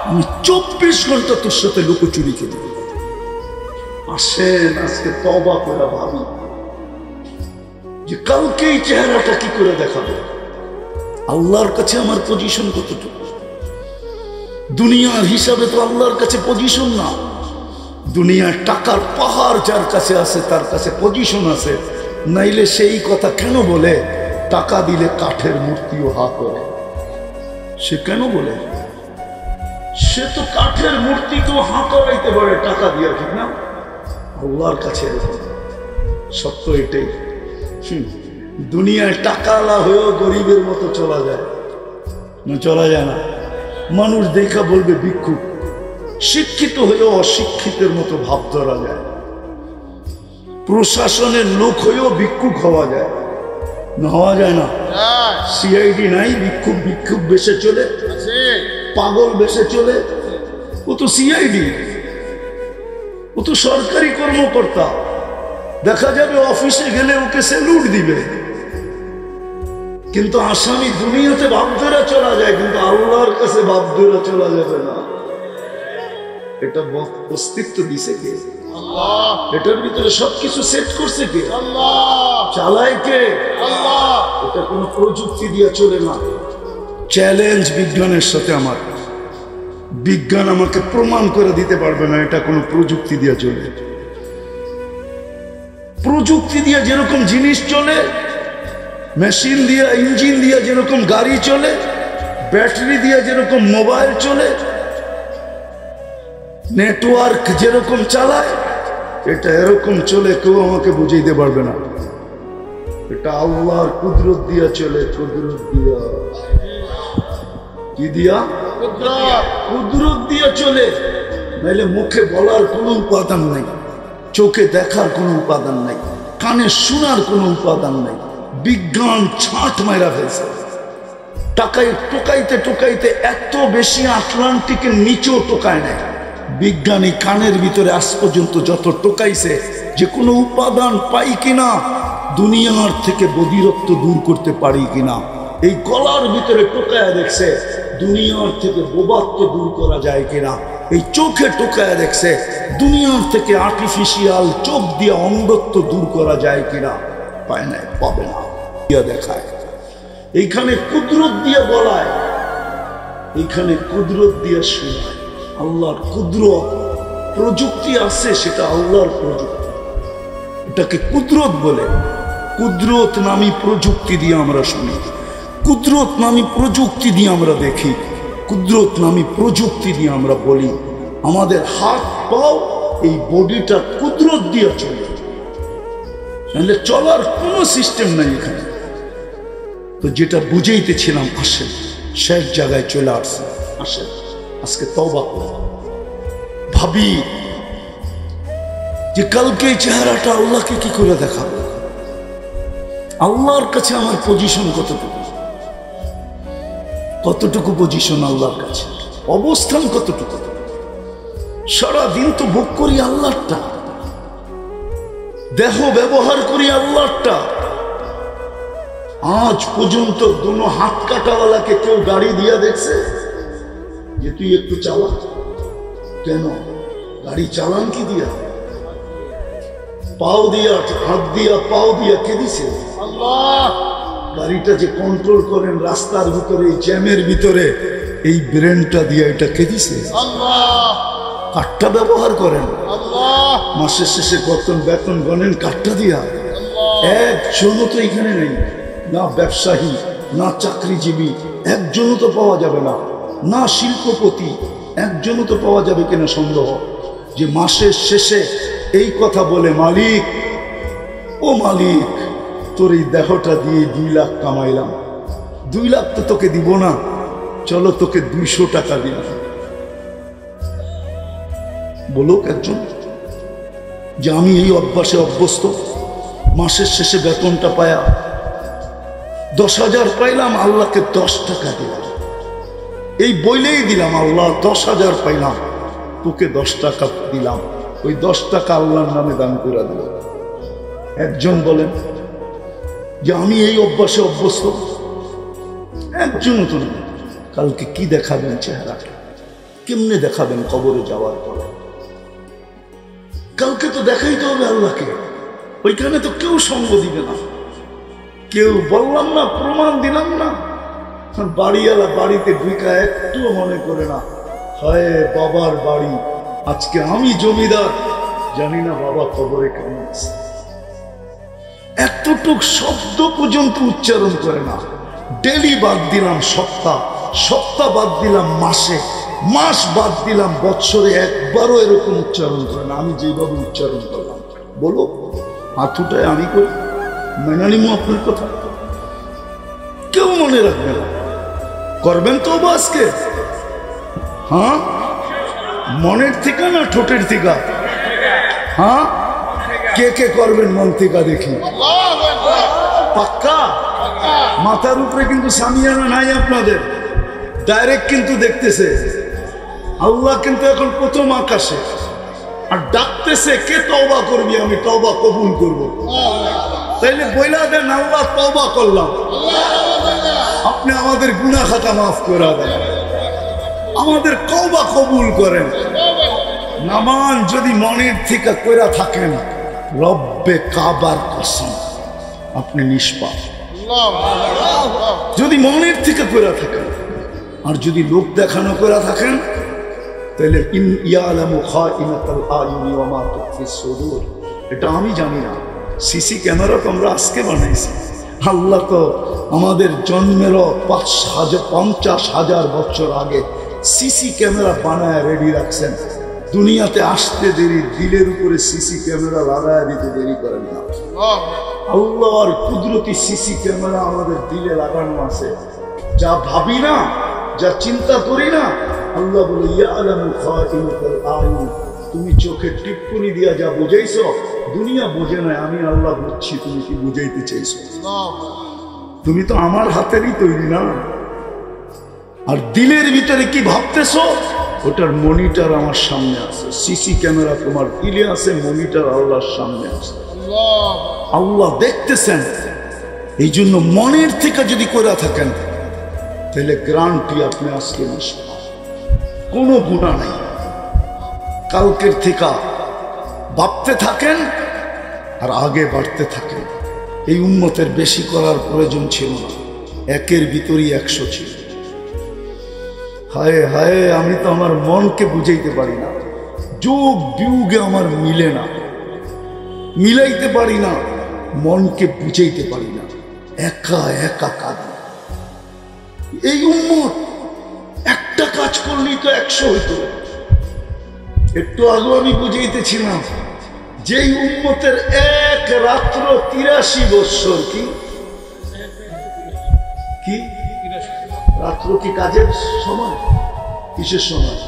A: আমি 24 ঘন্টা তোর সাথে লুকোচুরি খেলি। আসেন আজকে তওবা করে ভাবি যে কালকে এই চেহারাটা কি করে দেখাবো। আল্লাহর কাছে আমার পজিশন কতটুকু? দুনিয়ার হিসাবে তো আল্লাহর কাছে পজিশন না। দুনিয়ার টাকার পাহাড় যার কাছে আছে তার কাছে পজিশন আছে, নাইলে সেই কথা কেন বলে টাকা দিলে কাঠের মূর্তিও হা করে? সে কেন বলে? সে তো কাঠের মূর্তিকেও হা করাইতে পারে টাকা দিয়ে, ঠিক না? আল্লাহর কাছে সত্য এটাই। দুনিয়ায় টাকাওয়ালা হয়েও গরিবের মতো চলা যায় না? চলা যায় না। মানুষ দেখা বলবে ভিক্ষুক। শিক্ষিত হয়েও অশিক্ষিতের মতো ভাব ধরা যায়। প্রশাসনের লোক হয়েও ভিক্ষুক হওয়া যায় না? হওয়া যায় না? সিআইডি নাই, ভিক্ষুক ভিক্ষুক বেশে চলে, পাগল বেশে চলে। ও তো সিআইডি, ও তো সরকারি কর্মকর্তা। দেখা যাবে অফিসে গেলে ওকে স্যালুট দিবে, কিন্তু আসামি দুনিয়াতে ভাব ধরে চলা যায়, কিন্তু আল্লাহর কাছে ভাব ধরে চলা যাবে না। এটা অস্তিত্ব দিছে কে? আল্লাহ। এটার ভিতরে সবকিছু সেট করছে কে? আল্লাহ। চালায় কে? আল্লাহ। এটা কোনো প্রযুক্তি দিয়ে চলে না। চ্যালেঞ্জ বিজ্ঞানের সাথে আমার, বিজ্ঞান আমাকে প্রমাণ করে দিতে পারবে না এটা কোনো প্রযুক্তি দিয়ে চলে। প্রযুক্তি দিয়ে যেরকম জিনিস চলে, মেশিন দিয়ে, ইঞ্জিন দিয়ে যেরকম গাড়ি চলে, ব্যাটারি দিয়ে যেরকম মোবাইল চলে, নেটওয়ার্ক যেরকম চালায়, এটা এরকম চলে। কেউ আমাকে বুঝাইতে পারবে না। এটা আল্লাহর কুদরত দিয়া চলে। কুদরত দিয়া, কি দিয়া? কুদরত দিয়া চলে। নাইলে মুখে বলার কোনো উপাদান নেই। চোখে দেখার কোনো উপাদান নাই, কানে শোনার কোনো উপাদান নাই। বিজ্ঞান ছাঁট মাইরা ফেলছে। টোকাইতে টোকাইতে এত বেশি আটলান্টিকের নিচেও টোকায় নেয়। বিজ্ঞানী কানের ভিতরে আজ পর্যন্ত যত টোকাইছে যে কোনো উপাদান পাই কিনা, দুনিয়ার থেকে বধিরত্ব দূর করতে পারি কিনা। এই গলার ভিতরে টোকায়া দেখছে দুনিয়ার থেকে বোবাত্ব দূর করা যায় কিনা। এই চোখে টোকায়া দেখছে দুনিয়ার থেকে আর্টিফিশিয়াল চোখ দিয়ে অন্ধত্ব দূর করা যায় কিনা। পায় নাই, পাবে না, দেখায়। এইখানে কুদরত দিয়ে বলায়, এইখানে কুদরত দিয়ে শোনায়। আল্লাহর কুদরত, প্রযুক্তি আছে, সেটা আল্লাহর প্রযুক্তি, এটাকে কুদরত বলে। কুদরত নামী প্রযুক্তি দিয়ে আমরা শুনি, কুদরত নামী প্রযুক্তি দিয়ে আমরা দেখি, কুদরত নামী প্রযুক্তি দিয়ে আমরা বলি। আমাদের হাত পাও এই বডিটা কুদরত দিয়ে চলে, নাহলে চলার কোনো সিস্টেম নাই এখানে। তো যেটা বুঝাইতেছিলাম, আসেন শেষ জায়গায় চলে আসছে। আসেন আজকে তওবা করব, ভাবি যে কালকে এই চেহারাটা আল্লাহকে কি করে দেখাবো। আল্লাহর কাছে আমার পজিশন কতটুকু, কতটুকু পজিশন আল্লাহর কাছে, অবস্থান কতটুকু। সারাদিন তো ভোগ করি আল্লাহরটা, দেহ ব্যবহার করি আল্লাহরটা। আজ পর্যন্ত দুনো হাত কাটাওয়ালাকে কেউ গাড়ি দিয়া দেখছে যে তুই একটু চালা? কেন? গাড়ি চালান কি দিয়া? পাও দিয়া, হাত দিয়া, পাও দিয়া কে দিছে? আল্লাহ। গাড়িটা যে কন্ট্রোল করেন রাস্তার ভিতরে, জ্যামের ভিতরে, এই ব্রেনটা দিয়া এটা কে দিছে? আল্লাহ। কাঠটা ব্যবহার করেন, আল্লাহ। মাসের শেষে বেতন গণেন কাঠটা দিয়া। একজনও তো এখানে নেই, না ব্যবসায়ী, না চাকরিজীবী, একজনও তো পাওয়া যাবে না, না শিল্পপতি, একজনও তো পাওয়া যাবে কিনা সন্দেহ, যে মাসের শেষে এই কথা বলে, মালিক, ও মালিক, তোর এই দেহটা দিয়ে 2 লাখ কামাইলাম, 2 লাখ তো তোকে দিব না, চলো তোকে 200 টাকা দিলাম। বলুক একজন যে আমি এই অভ্যাসে অভ্যস্ত, মাসের শেষে বেতনটা পায়া 10,000 পাইলাম, আল্লাহকে 10 টাকা দিলাম, এই বইলেই দিলাম, আল্লাহ 10,000 পাইলাম, তোকে 10 টাকা দিলাম, ওই 10 টাকা আল্লাহর নামে দান করে দিলাম। একজন বলেন যে আমি এই অভ্যাসে অভ্যস্ত, একজনও তো নেই। কালকে কি দেখাবেন চেহারাটা, কেমনে দেখাবেন কবরে যাওয়ার পরে? কালকে তো দেখাইতে হবে আল্লাহকে, ওইখানে তো কেউ সঙ্গ দিবে না, কেউ বললাম না, প্রমাণ দিলাম না, বাড়িওয়ালা বাড়িতে ঢুকা একটুও মনে করে না, হায় বাবার বাড়ি, আজকে আমি জমিদার, জানি না বাবা কবরে কেমন আছে। এতটুক শব্দ পর্যন্ত উচ্চারণ করে না। ডেলি বাদ দিলাম সপ্তাহ, সপ্তাহ বাদ দিলাম মাসে, মাস বাদ দিলাম বৎসরে, একবারও এরকম উচ্চারণ করে না আমি যেভাবে উচ্চারণ করলাম। বলো, হাতুটায় আমি করি, মেনে নিব আপনার কথা? কেউ মনে রাখবে না। করবেন তো আজকে? হ্যাঁ, মনের থেকে না ঠোঁটের থেকে? হ্যাঁ, কে কে করবেন মন থেকে দেখি? পাক্কা? মাথার উপরে কিন্তু সামিয়ানা নাই আপনাদের, ডাইরেক্ট কিন্তু দেখতেছে আল্লাহ, কিন্তু এখন প্রথম আকাশে, আর ডাকতেছে কে তওবা করবি, আমি তওবা কবুল করব। তাইলে বইলা দেন আল্লাহ তওবা করলাম, আপনি আমাদের গুনাহ খাতা মাফ করে দেন, আমাদের তওবা কবুল করেন। নামান যদি মনের থেকে কইরা থাকেন, রব্বে কাবার কসম আপনি নিষ্পাপ। যদি মনের থেকে কইরা থাকেন, আর যদি লোক দেখানো কইরা থাকেন, তাহলে এটা আমি জানি না। সিসি ক্যামেরা তো আমরা আজকে বানাইছি, আল্লাহ তো আমাদের জন্মেরও 50,000 বছর আগে সিসি ক্যামেরা বানায় রেডি রাখছেন। দুনিয়াতে আসতে দেরি, দিলের উপরে সিসি ক্যামেরা লাগায় দিতে দেরি করেন না। আল্লাহর কুদরতি সিসি ক্যামেরা আমাদের দিলে লাগানো আছে। যা ভাবি না, যা চিন্তা করি না, আল্লাহ বলে ইয়ালামু খাইনাতাল আয়ুন, তুমি চোখে টিপ্পনি দিয়া যা বুঝাইছো দুনিয়া বোঝে না, আমি আল্লাহ বুঝছি তুমি কি বুঝাইতে চাইছো। তুমি তো আমার হাতেরই তৈরি না। আর দিলের ভিতরে কি ভাবতেছো ওটার মনিটর আমার সামনে আছে, সিসি ক্যামেরা তোমার দিলে আছে, মনিটর আল্লাহর সামনে আছে, আল্লাহ দেখতেছেন। এই জন্য মনের থেকে যদি করে থাকেন তাহলে গ্রান্টি আপনি আজকে আসবেন, কোনো গুনাহ নাই। কালকের থেকে ভাবতে থাকেন আর আগে বাড়তে থাকেন। এই উম্মতের বেশি করার প্রয়োজন ছিল না, একের ভিতরই 100 ছিল। হায় হায়, আমি তো আমার মনকে বুঝাইতে পারি না, যোগ বিয়োগে আমার মিলে না, মিলাইতে পারি না, মনকে বুঝাইতে পারি না, একা একা কাঁদি। এই উম্মত একটা কাজ করলেই তো 100 হইতো। একটু আগে আমি বুঝাইতেছিলাম যেই উম্মতের এক রাত্র 83 বৎসর। কি কি রাত্র কি কাজের সময়? কিসের সময়?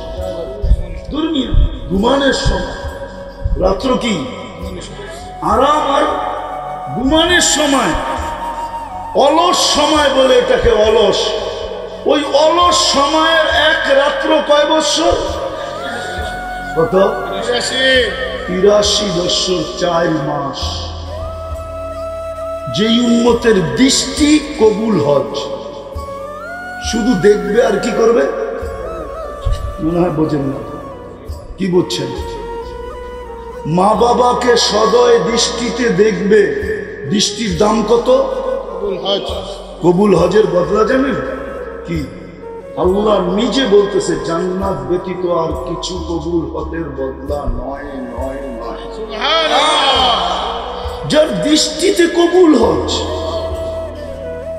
A: দুর্মিয়া, ঘুমানোর সময়। রাত্র কি আরাম আর ঘুমানোর সময়। অলস সময় বলে এটাকে, অলস। ওই অলস সময়ের এক রাত্র কয় বৎসর? কত? 83 বৎসর, 4 মাস। যেই উম্মতের দৃষ্টি কবুল হজ, শুধু দেখবে আর কি করবে? মনে হয় বোঝেন না। কি বুঝছেন? মা বাবাকে সদয় দৃষ্টিতে দেখবে, দৃষ্টির দাম কত? কবুল হজের বদলা জানেন কি? আল্লাহ নিজে বলতেছে জান্নাত ব্যতীত আর কিছু কবুল হজের বদলা নয়, নয়, নয়। যার দৃষ্টিতে কবুল হজ,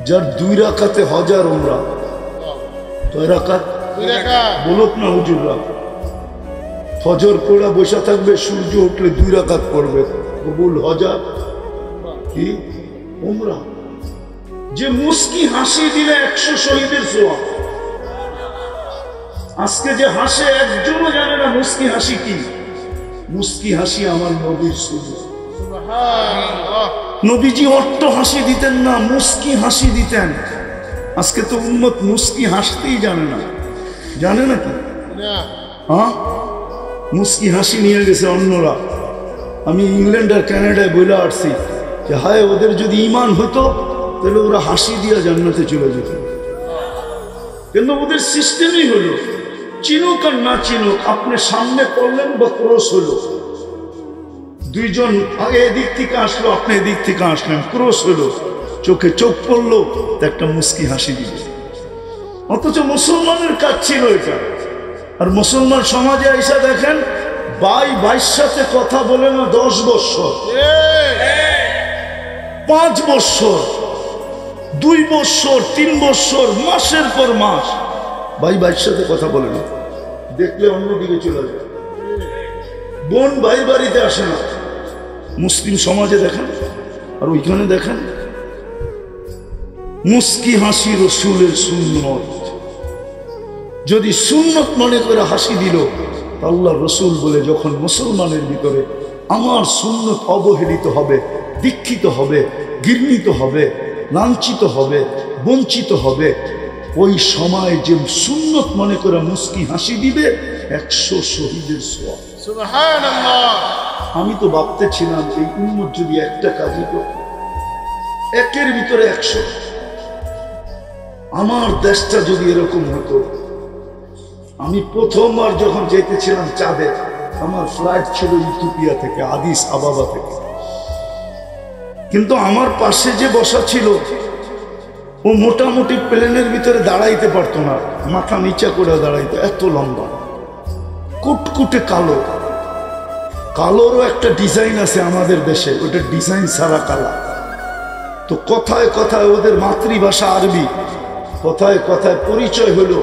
A: যার 2 রাকাতে হজ আর উমরা। কয় রাকাত? বলুক না হুজুররা। ফজর পড়া বসা থাকবে, সূর্য উঠলে 2 রাকাত পড়বে, কবুল হজ আর কি উমরা। যে মুস্কি হাসি দিলে 100 শহীদের সওয়াব। আজকে যে হাসে একজনও জানে না মুস্কি হাসি কি। মুস্কি হাসি আমার নবীর সুযোগ। নবীজি অট্ট হাসি দিতেন না, মুস্কি হাসি দিতেন। আজকে তো উম্মত মুস্কি হাসতেই জানে না। জানে নাকি? হ্যাঁ, মুস্কি হাসি নিয়ে গেছে অন্যরা। আমি ইংল্যান্ড আর কানাডায় বলে আসছি যে হায়, ওদের যদি ঈমান হতো তাহলে ওরা হাসি দিয়া জান্নাতে চলে যেত। কিন্তু ওদের সিস্টেমই হলো চিনুক আর না চিনুক, আপনি সামনে পড়লেন বা ক্রস হলো, 2 জন আগে এদিক থেকে আসলো, আপনি এদিক থেকে আসলেন, ক্রস হলো, চোখে চোখ পড়লো, একটা মুস্কি হাসি দিল। অথচ মুসলমানের কাজ ছিল এটা। আর মুসলমান সমাজে এসে দেখেন ভাই ভাইয়ের সাথে কথা বলে না 10 বৎসর, 5 বৎসর, 2 বৎসর, 3 বৎসর, মাসের পর মাস ভাই ভাইয়ের সাথে কথা বলে না। দেখলে অন্যদিকে চলে যায়। বোন ভাই বাড়িতে আসে না। মুসলিম সমাজে দেখেন আর ওইখানে দেখেন মুস্কি হাসি রসুলের সুন্নত। যদি সুন্নত মনে করে হাসি দিল, আল্লাহ রসুল বলে যখন মুসলমানের ভিতরে আমার সুন্নত অবহেলিত হবে, দীক্ষিত হবে, ঘৃণিত হবে, লাঞ্ছিত হবে, বঞ্চিত হবে, ওই সময় যে সুন্নত মনে করে মুস্কি হাসি দিবে 100 শহীদের সওয়াব। সুবহানাল্লাহ। আমি তো ভাবতেছিলাম এই উম্মত যদি একটা কাজই করত, একের ভিতরে 100। আমার দেশটা যদি এরকম হতো। আমি প্রথমবার যখন যেতেছিলাম চাঁদে, আমার ফ্লাইট ছিল ইথিওপিয়া থেকে, আদিস আবাবা থেকে। কিন্তু আমার পাশে যে বসা ছিল ও মোটামুটি প্লেনের ভিতরে দাঁড়াইতে পারতো না, মাথা নিচা করে দাঁড়াইতো, এত লম্বা, কুটকুটে কালো। কালোরও একটা ডিজাইন আছে আমাদের দেশে, ওটা ডিজাইন সারা কালা। তো কথায় কথায় ওদের মাতৃভাষা আরবি, কথায় কথায় পরিচয় হলো।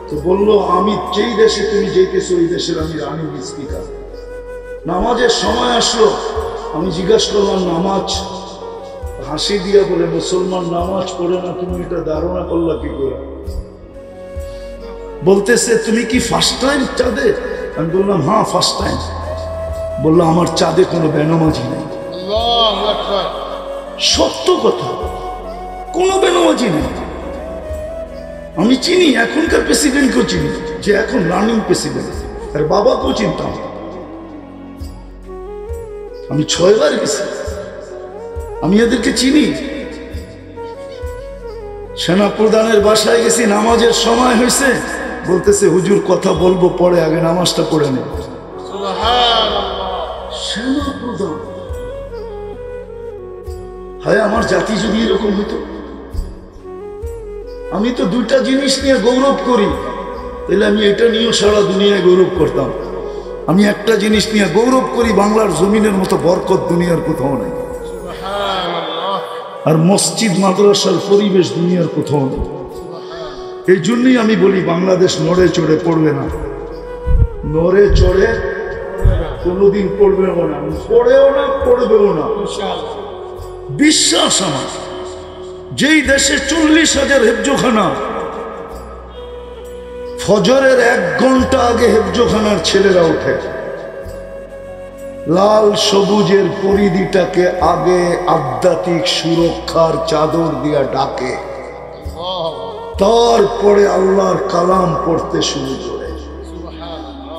A: তো বললো আমি যেই দেশে তুমি যেতেছো ওই দেশের আমি রানিং স্পিকার। নামাজের সময় আসলো, আমি জিজ্ঞাসা করলাম নামাজ? হাসি দিয়া বলে মুসলমান নামাজ পড়ে না, তুমি এটা ধারণা করলা কি করে? বলতেছে তুমি কি ফার্স্ট টাইম চাঁদে? আমি বললাম হ্যাঁ ফার্স্ট টাইম। বললো আমার চাঁদে কোনো বেনামাজি নেই। সত্য কথা, কোনো বেনামাজি নেই। আমি চিনি এখনকার প্রেসিডেন্টকেও চিনি, যে এখন রানিং প্রেসিডেন্ট, আর বাবাকেও চিনতাম। আমি 6 বার গেছি, আমি এদেরকে চিনি। সেনাপ্রধানের বাসায় গেছি, নামাজের সময় হয়েছে, বলতেছে হুজুর কথা বলবো পরে, আগে নামাজটা পড়ে নেব। সেনাপ্রধান, হায় আমার জাতি যদি এরকম হতো। আমি তো 2টা জিনিস নিয়ে গৌরব করি, তাহলে আমি এটা নিয়েও সারা দুনিয়ায় গৌরব করতাম। আমি একটা জিনিস নিয়ে গৌরব করি, বাংলার জমিনের মতো বরকত দুনিয়ার কোথাও নেই, আর মসজিদ মাদ্রাসার পরিবেশ দুনিয়ার কোথাও নেই। এই জন্যই আমি বলি বাংলাদেশ নড়ে চড়ে পড়বে না, নড়ে চড়ে কোনোদিন পড়বেও না, পড়েও না, পড়বেও না। বিশ্বাস আমার, যেই দেশে 40,000 হেফজোখানা, ফজরের 1 ঘন্টা আগে হেফজোখানার ছেলেরা ওঠে, লাল সবুজের পরিধিটাকে আগে আধ্যাত্মিক সুরক্ষার চাদর দিয়া ডাকে, তারপরে আল্লাহর কালাম পড়তে শুরু করে।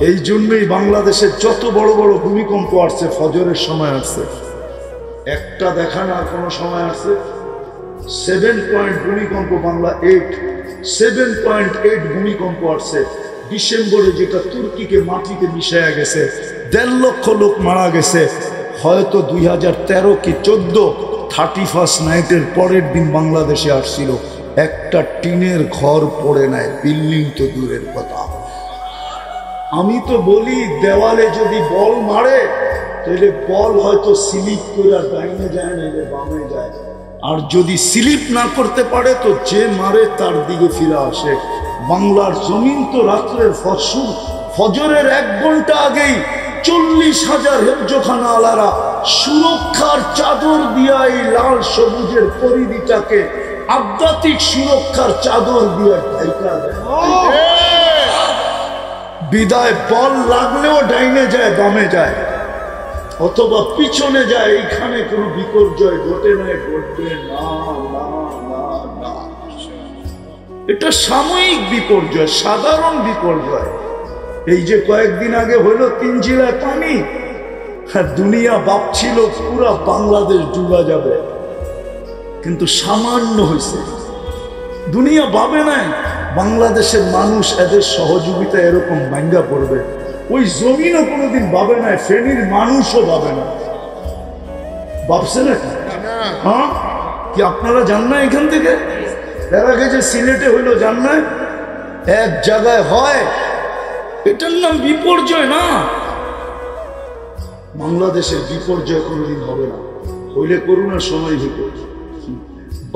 A: এই জন্যই বাংলাদেশের যত বড় বড় ভূমিকম্প আসছে ফজরের সময় আসছে, একটা দেখা না কোনো সময় আসছে 7 পয়েন্ট ভূমিকম্প, বাংলা 7.8 ভূমিকম্প আসছে ডিসেম্বরে, যেটা তুর্কিকে মাটিতে মিশায়া গেছে, 1.5 লক্ষ লোক মারা গেছে। হয়তো 2013 কি 14 31st নাইটের পরের দিন বাংলাদেশে আসছিল, একটা টিনের ঘর পড়ে নাই, বিল্ডিং তো দূরের কথা। আমি তো বলি দেওয়ালে যদি বল মারে তাহলে বল হয়তো স্লিপ করে ডাইনে যায়, নাইলে বামে যায়, আর যদি স্লিপ না করতে পারে তো যে মারে তার দিকে ফিরে আসে। বাংলার জমিন তো রাত্রের ফজরের 1 ঘন্টা আগেই 40,000 হেফজোখানা আলারা সুরক্ষার চাদর দিয়া, এই লাল সবুজের পরিধিটাকে আধ্যাত্মিক সুরক্ষার চাদর দিয়ে ঢাকা দেয়। বিদায় বল লাগলেও ডাইনে যায়, বামে যায়, অথবা পিছনে যায়। এইখানে কোনো বিপর্যয় ঘটে নাই, ঘটবে না, না, না, না। এটা সাময়িক বিপর্যয়, সাধারণ বিপর্যয়। এই যে কয়েকদিন আগে হইল 3 জেলায় পানি, দুনিয়া ভাবছিল পুরা বাংলাদেশ ডুবা যাবে, কিন্তু সামান্য হয়েছে। দুনিয়া ভাবে নাই বাংলাদেশের মানুষ এদের সহযোগিতা এরকম ভাঙ্গা পড়বে। ওই জমিনও কোনোদিন ভাবে নাই, ফেনীর মানুষও ভাবে না। ভাবছে না? হ্যাঁ, কি আপনারা জান না? এখান থেকে এর আগে যে সিলেটে হইলো জান না? এক জায়গায় হয়, এটার নাম বিপর্যয় না। বাংলাদেশের বিপর্যয় কোনোদিন হবে না, হইলে করোনার সময় হইত।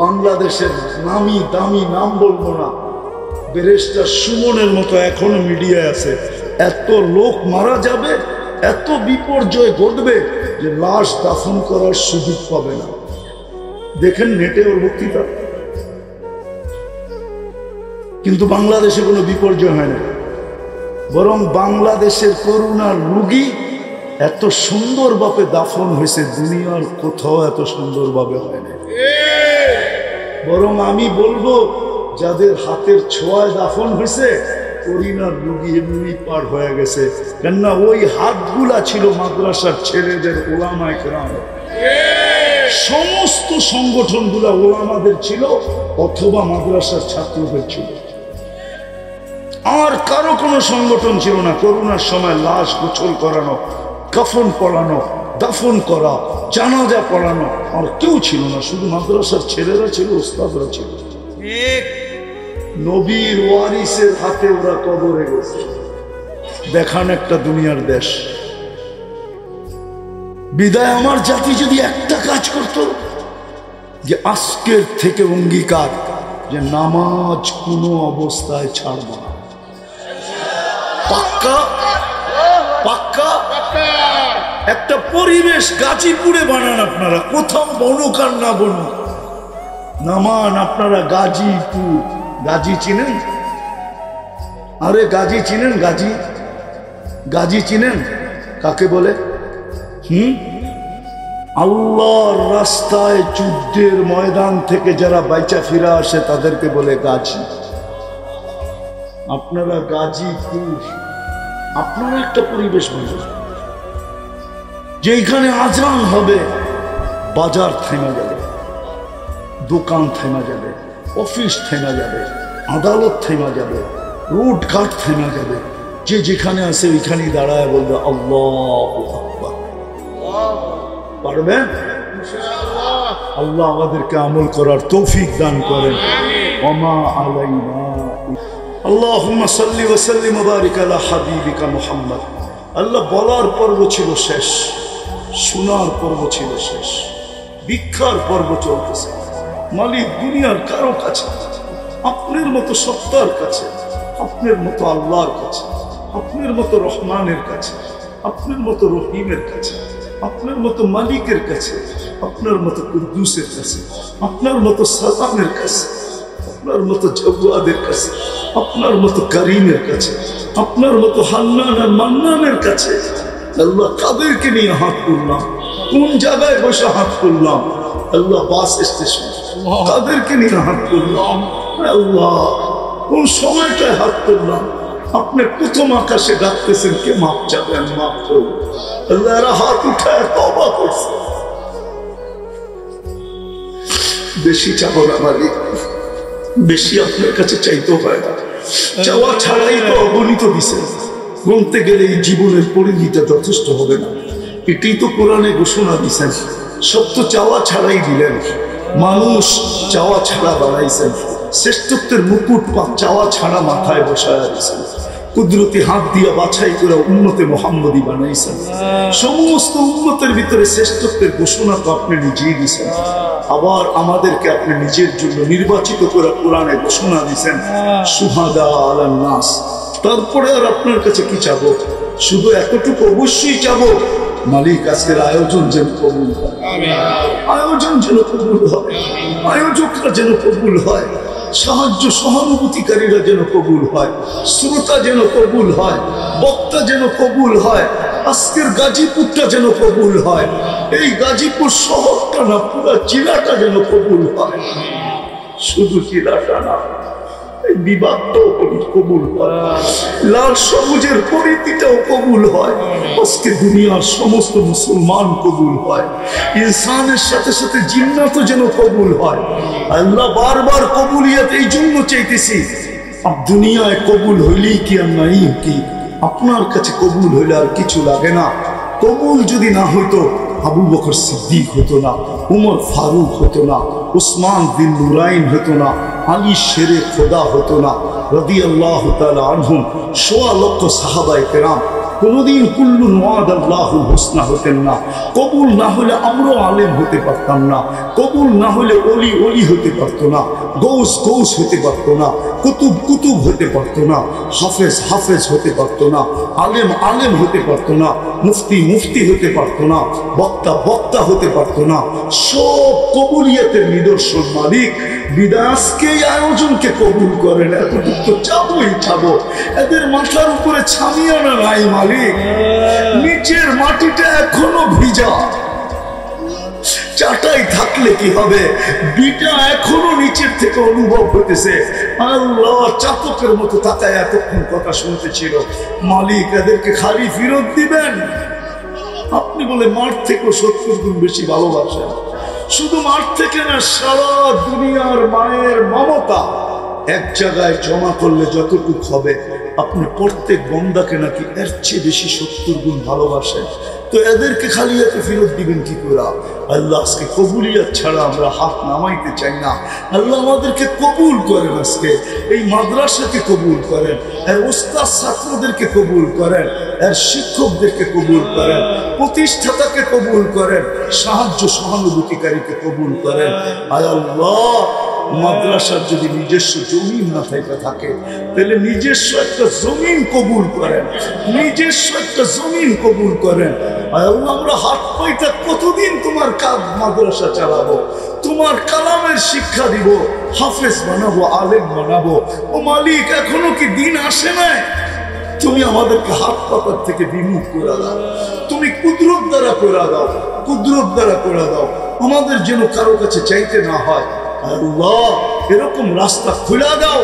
A: বাংলাদেশের নামি দামি নাম বলবো না, ব্যারিস্টার সুমনের মতো এখনো মিডিয়ায় আছে। এত লোক মারা যাবে, এত বিপর্যয় ঘটবে যে লাশ দাফন করার সুযোগ পাবে না। দেখেন নেটে ওর বক্তৃতা। কিন্তু বাংলাদেশে কোনো বিপর্যয় হয় না, বরং বাংলাদেশের করোনার রোগী এত সুন্দরভাবে দাফন হয়েছে, দুনিয়ার কোথাও এত সুন্দরভাবে হয় না। বরং আমি বলবো যাদের হাতের ছোঁয়ায় দাফন হয়েছে, করোনার রোগী এমনি পার হয়ে গেছে। কেননা ওই হাতগুলা ছিল মাদ্রাসার ছেলেদের, ওলামায়ে কেরাম, সমস্ত সংগঠনগুলা ওলামাদের ছিল অথবা মাদ্রাসার ছাত্রদের ছিল, আর কারো কোনো সংগঠন ছিল না। করোনার সময় লাশ গোসল করানো, কাফন পরানো, দাফন করা, জানাজা পড়ানো আর কেউ ছিল না, শুধু মাদ্রাসার ছেলেরা ছিল, ওস্তাদরা ছিল। নবীর ওয়ারিসের হাতে ওরা কবরে গেছে। দেখান একটা দুনিয়ার দেশ। বিদায় আমার জাতি যদি একটা কাজ করত, যে আজকের থেকে অঙ্গীকার যে নামাজ কোনো অবস্থায় ছাড়ব না, পাক্কা পাক্কা একটা পরিবেশ গাজীপুরে বানান আপনারা, কোথাও বনুক আর না বনুক, নামান আপনারা গাজীপুর। গাজী চিনেন? আরে গাজী চিনেন? গাজী গাজী চিনেন কাকে বলে? আল্লাহর রাস্তায় যুদ্ধের ময়দান থেকে যারা বাইচা ফিরে আসে তাদেরকে বলে গাজী। আপনারা গাজীপুর, আপনারা একটা পরিবেশ বুঝুন, যেখানে আজান হবে বাজার থেমে যাবে, দোকান থেমে যাবে, অফিস থেমে যাবে, আদালত থেমে যাবে, রোড ঘাট থেমে যাবে, যে যেখানে আছে ওইখানেই দাঁড়ায় বলবে আল্লাহু আকবার। পারবেন? আল্লাহ আমাদেরকে আমল করার তৌফিক দান করেন। ওমা আলাইনা। আল্লাহুম্মা সাল্লি ওয়া সাল্লিম ওয়া বারিক আলা হাবিবিকা মুহাম্মদ। আল্লাহ বলার পর্ব ছিল শেষ, শোনার পর্ব ছিল শেষ, ভিক্ষার পর্ব চলতেছে। মালিক দুনিয়ার কারো কাছে, আপনার মতো সত্তার কাছে, আপনার মতো আল্লাহর কাছে, আপনার মতো রহমানের কাছে, আপনার মতো রহিমের কাছে, আপনার মতো মালিকের কাছে, আপনার মতো কুদ্দুসের কাছে, আপনার মতো সালামের কাছে, আপনার মতো জওয়াদের কাছে, আপনার মতো করিমের কাছে, আপনার মতো হান্নান আর মান্নানের কাছে। আল্লাহ কাদেরকে নিয়ে হাত তুললাম? কোন জায়গায় বসে হাত তুললাম? আল্লাহ বাস স্টেশন। কাদেরকে নিয়ে হাত তুললাম? আল্লাহ কোন সময়টায় হাত তুললাম? আপনি প্রথম আকাশে ডাকতেছেন, কে মাপ চাবেন? মাপ করুন। আল্লাহ এরা হাত উঠায় তওবা করছে। বেশি চাবো না মালিক, বেশি আপনার কাছে চাইতে হয় না, চাওয়া ছাড়াই তো অগণিত দিছেন। গুনতে গেলে এই জীবনের পরিধিটা যথেষ্ট হবে না। এটাই তো কোরআনে ঘোষণা দিছেন, সব তো চাওয়া ছাড়াই দিলেন। মানুষ চাওয়া ছাড়া বানাইছেন, শ্রেষ্ঠত্বের মুকুট চাওয়া ছাড়া মাথায় বসায় দিয়েছেন, কুদরতি হাত দিয়ে বাছাই করে উম্মতে মুহাম্মদী বানাইছেন। সমস্ত উম্মতের ভিতরে শ্রেষ্ঠত্বের ঘোষণা তো আপনি নিজেই দিয়েছেন। আবার আমাদেরকে আপনি নিজের জন্য নির্বাচিত করে কোরআনে ঘোষণা দিয়েছেন, শুহাদা আলান নাস। তারপরে আর আপনার কাছে কি চাবো? শুধু এতটুকু অবশ্যই চাবো, মালিক আজকের আয়োজন যেন কবুল হয়, আয়োজন যেন কবুল হয়, আয়োজকরা যেন কবুল হয়, সাহায্য সহানুভূতিকারীরা যেন কবুল হয়, শ্রোতা যেন কবুল হয়, বক্তা যেন কবুল হয়, আজকের গাজীপুরটা যেন কবুল হয়, এই গাজীপুর শহরটা না পুরো জেলাটা যেন কবুল হয়। শুধু জেলাটা না, বিভাগটাও কবুল হয়, লাল সবুজের পরিধিটাও কবুল হয়, আজকে দুনিয়ার সমস্ত মুসলমান কবুল হয়, ইনসানের সাথে সাথে জিন্নাতও যেন কবুল হয়। আল্লাহ বারবার কবুলিয়াত এই জন্য চাইতেছি, দুনিয়ায় কবুল হইলেই কি আর নাই কি? আপনার কাছে কবুল হইলে আর কিছু লাগে না। কবুল যদি না হইতো আবু বকর সিদ্দিক হতো না, উমর ফারুক হতো না, উসমান বিন নুরাইন হতো না, আলী শেরে খোদা হতো না, রাদিয়াল্লাহু তাআলা আনহুম, সোয়া লক্ষ সাহাবায়ে কেরাম কোনদিন কুল্লু ওয়াদাল্লাহুল হুসনা হতেন না। কবুল না হলে আমরাও আলেম হতে পারতাম না, কবুল না হলে অলি অলি হতে পারতো না, গৌস গৌস হতে পারতো না, কুতুব কুতুব হতে পারতো না, হাফেজ হাফেজ হতে পারতো না, আলেম আলেম হতে পারতো না, মুফতি মুফতি হতে পারতো না, বক্তা বক্তা হতে পারতো না। সব কবুলিয়াতের নিদর্শন মালিক। বিদাসকে আয়োজনকে কবুল করেন, এতটুকু তো চাবোই চাবো। এদের মাথার উপরে ছামিয়ানা নাই মালিক, নিচের মাটিটা এখনো ভিজা, চাটাই থাকলে কি হবে? বিটা এখনো নিচের থেকে অনুভব হতেছে। আল্লাহ চাতকের মতো তাকায় এতক্ষণ কথা শুনতেছিল। মালিক এদেরকে খালি ফেরত দিবেন। আপনি বলে মাঠ থেকেও 70 গুণ বেশি ভালোবাসেন। শুধু মাঠ থেকে না, সারা দুনিয়ার মায়ের মমতা এক জায়গায় জমা করলে যতটুকু হবে, আপনি প্রত্যেক বন্দাকে নাকি এর চেয়ে বেশি 70 গুণ ভালোবাসেন। তো এদেরকে খালি এত ফেরত দিবেন কি করে? আল্লাহ আজকে কবুলিয়াত ছাড়া আমরা হাত নামাইতে চাই না। আল্লাহ আমাদেরকে কবুল করেন, আজকে এই মাদ্রাসাকে কবুল করেন, এর ওস্তাদ ছাত্রদেরকে কবুল করেন, এর শিক্ষকদেরকে কবুল করেন, প্রতিষ্ঠাতাকে কবুল করেন, সাহায্য সহানুভূতিকারীকে কবুল করেন। আয় আল্লাহ, মাদ্রাসার যদি নিজস্ব জমিন না থাকে তাহলে নিজস্ব একটা জমিন কবুল করেন, নিজস্ব একটা জমিন কবুল করেন। আমরা হাত পাইটা কতদিন তোমার কাজ মাদ্রাসা চালাবো, তোমার কালামের শিক্ষা দিব, হাফেজ বানাবো, আলেম বানাবো। ও মালিক, এখনো কি দিন আসে নাই? তুমি আমাদেরকে হাত পাতার থেকে বিমুখ করে দাও, তুমি কুদরত দ্বারা করে দাও, কুদরত দ্বারা করে দাও, আমাদের যেন কারো কাছে চাইতে না হয়। আল্লাহ এরকম রাস্তা খুলে দাও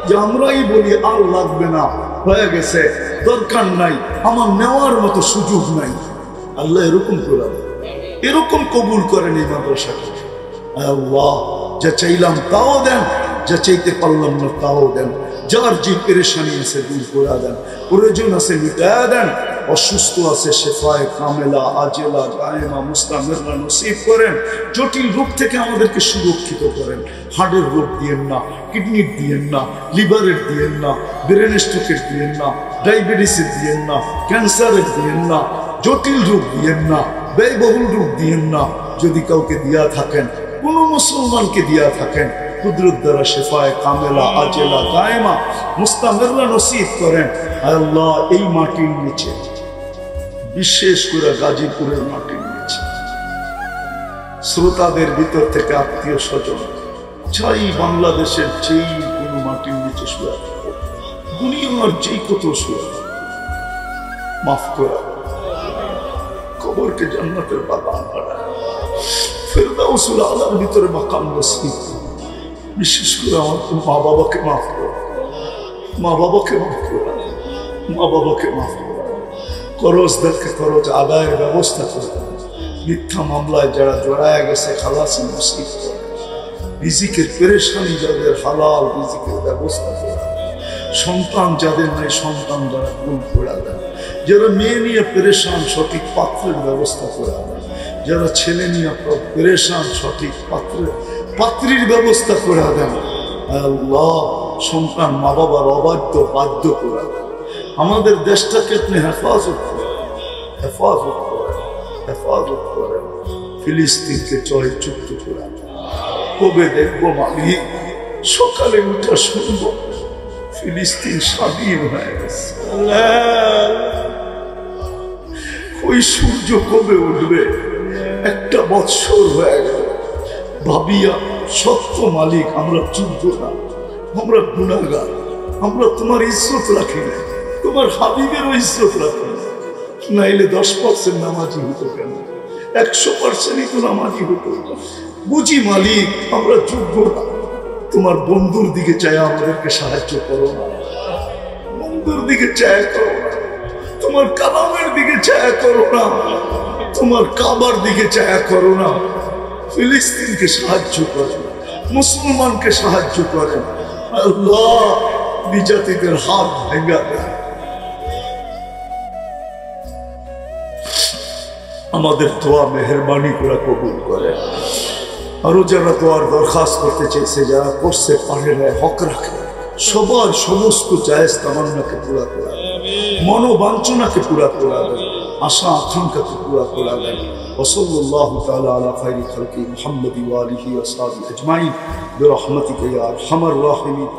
A: যে আমরাই বলি আর লাগবে না, হয়ে গেছে, দরকার নাই, আমার নেওয়ার মতো সুযোগ নাই। আল্লাহ এরকম করে দাও, এরকম কবুল করেন এই মাদ্রাসাকে। আল্লাহ যা চাইলাম তাও দেন, যা চাইতে পারলাম না তাও দেন, যার যে পেরেশানি আছে দূর করে দেন, প্রয়োজন আছে মিটায়া দেন, অসুস্থ আছে শেফায়ে কামেলা আজেলা দায়েমা মুস্তামিররা নসিব করেন, জটিল রোগ থেকে আমাদেরকে সুরক্ষিত করেন। হার্টের রোগ দিয়েন না, কিডনির দিয়েন না, লিভারের দিয়েন না, ব্রেন স্ট্রোকের দিয়েন না, ডায়াবেটিসের দিয়েন না, ক্যান্সারের দিয়েন না, জটিল রোগ দিয়েন না, ব্যয়বহুল রোগ দিয়েন না। যদি কাউকে দিয়া থাকেন, কোনো মুসলমানকে দিয়া থাকেন, কুদরত দ্বারা শেফায়ে কামেলা আজেলা দায়েমা মুস্তামিররা নসিব করেন। আল্লাহ এই মাটির নিচে, বিশেষ করে গাজীপুরের মাটির নিচে, শ্রোতাদের ভিতর থেকে আত্মীয় স্বজন চাই বাংলাদেশের যেই কোনো মাটির নিচে শুয়ে থাকো, দুনিয়ার যেই কত শুয়ে মাফ করা, কবরকে জান্নাতের বাগান বানায়, ফেরদাউসুল আলার ভিতরে মাকাম নসিব। বিশেষ করে আমার মা বাবাকে মাফ করো, মা বাবাকে মাফ করো, মা বাবাকে মাফ করো, করজদারকে করজ আদায়ের ব্যবস্থা করে, মিথ্যা মামলায় যারা জড়ায় গেছে খালাসি নসিব করে, রিজিকের পেরেশানি যাদের হালাল রিজিকের ব্যবস্থা করে, সন্তান যাদের নাই সন্তান যারা ভুল করে দেন, যারা মেয়ে নিয়ে পেরেশান সঠিক পাত্রের ব্যবস্থা করে দেন, যারা ছেলে নিয়ে পেরেশান সঠিক পাত্রীর ব্যবস্থা করে দেন। আল্লাহ সন্তান মা বাবার অবাধ্য বাধ্য করে দেন। আমাদের দেশটাকে আপনি হেফাজত করেন, হেফাজত করেন, হেফাজত করেন। ফিলিস্তিনকে জয় চুক্ত করে দেন। কবে দেখবো মালিক, সকালে উঠে শুনবো ফিলিস্তিন স্বাধীন হয়ে গেছে। ওই সূর্য কবে উঠবে? একটা বৎসর হয়ে গেল ভাবিয়া, সত্য মালিক আমরা যোগ্য না, আমরা গুনাহগার, আমরা তোমার ইজ্জত রাখি না, তোমার হাবিবেরও ইজ্জত রাখি না। নাইলে 10% নামাজি হতো কেন? 100%ই তো নামাজি হতো। বুঝি মালিক আমরা যোগ্য না, তোমার বন্ধুর দিকে চাই আমাদেরকে সাহায্য করো না, বন্ধুর দিকে চায় করো না, তোমার কালামের দিকে চায় করো না, তোমার কাবার দিকে চায় করো না। ফিলিস্তিনকে সাহায্য করেন, মুসলমানকে সাহায্য করেন। আল্লাহ বিজাতিদের হাত ভেঙে দেন। আমাদের দোয়া মেহেরবানি করে কবুল করে। আরো যারা দোয়ার দরখাস্ত করতে চাইছে, যারা করছে পারে না, হক রাখে, সবার সমস্ত জায়েজ তামান্নাকে পুরা করে দেন, মনোবাঞ্ছনাকে পুরা করে দেন, আশা আকাঙ্ক্ষাকে পুরা করে দেন। ওয়াসাল্লাল্লাহু তাআলা আলা খায়রি খালকি মুহাম্মাদি ওয়া আলিহি ওয়া সাহবিহি আজমাইন বিরহমাতিকা ইয়া আরহামার রাহিমিন।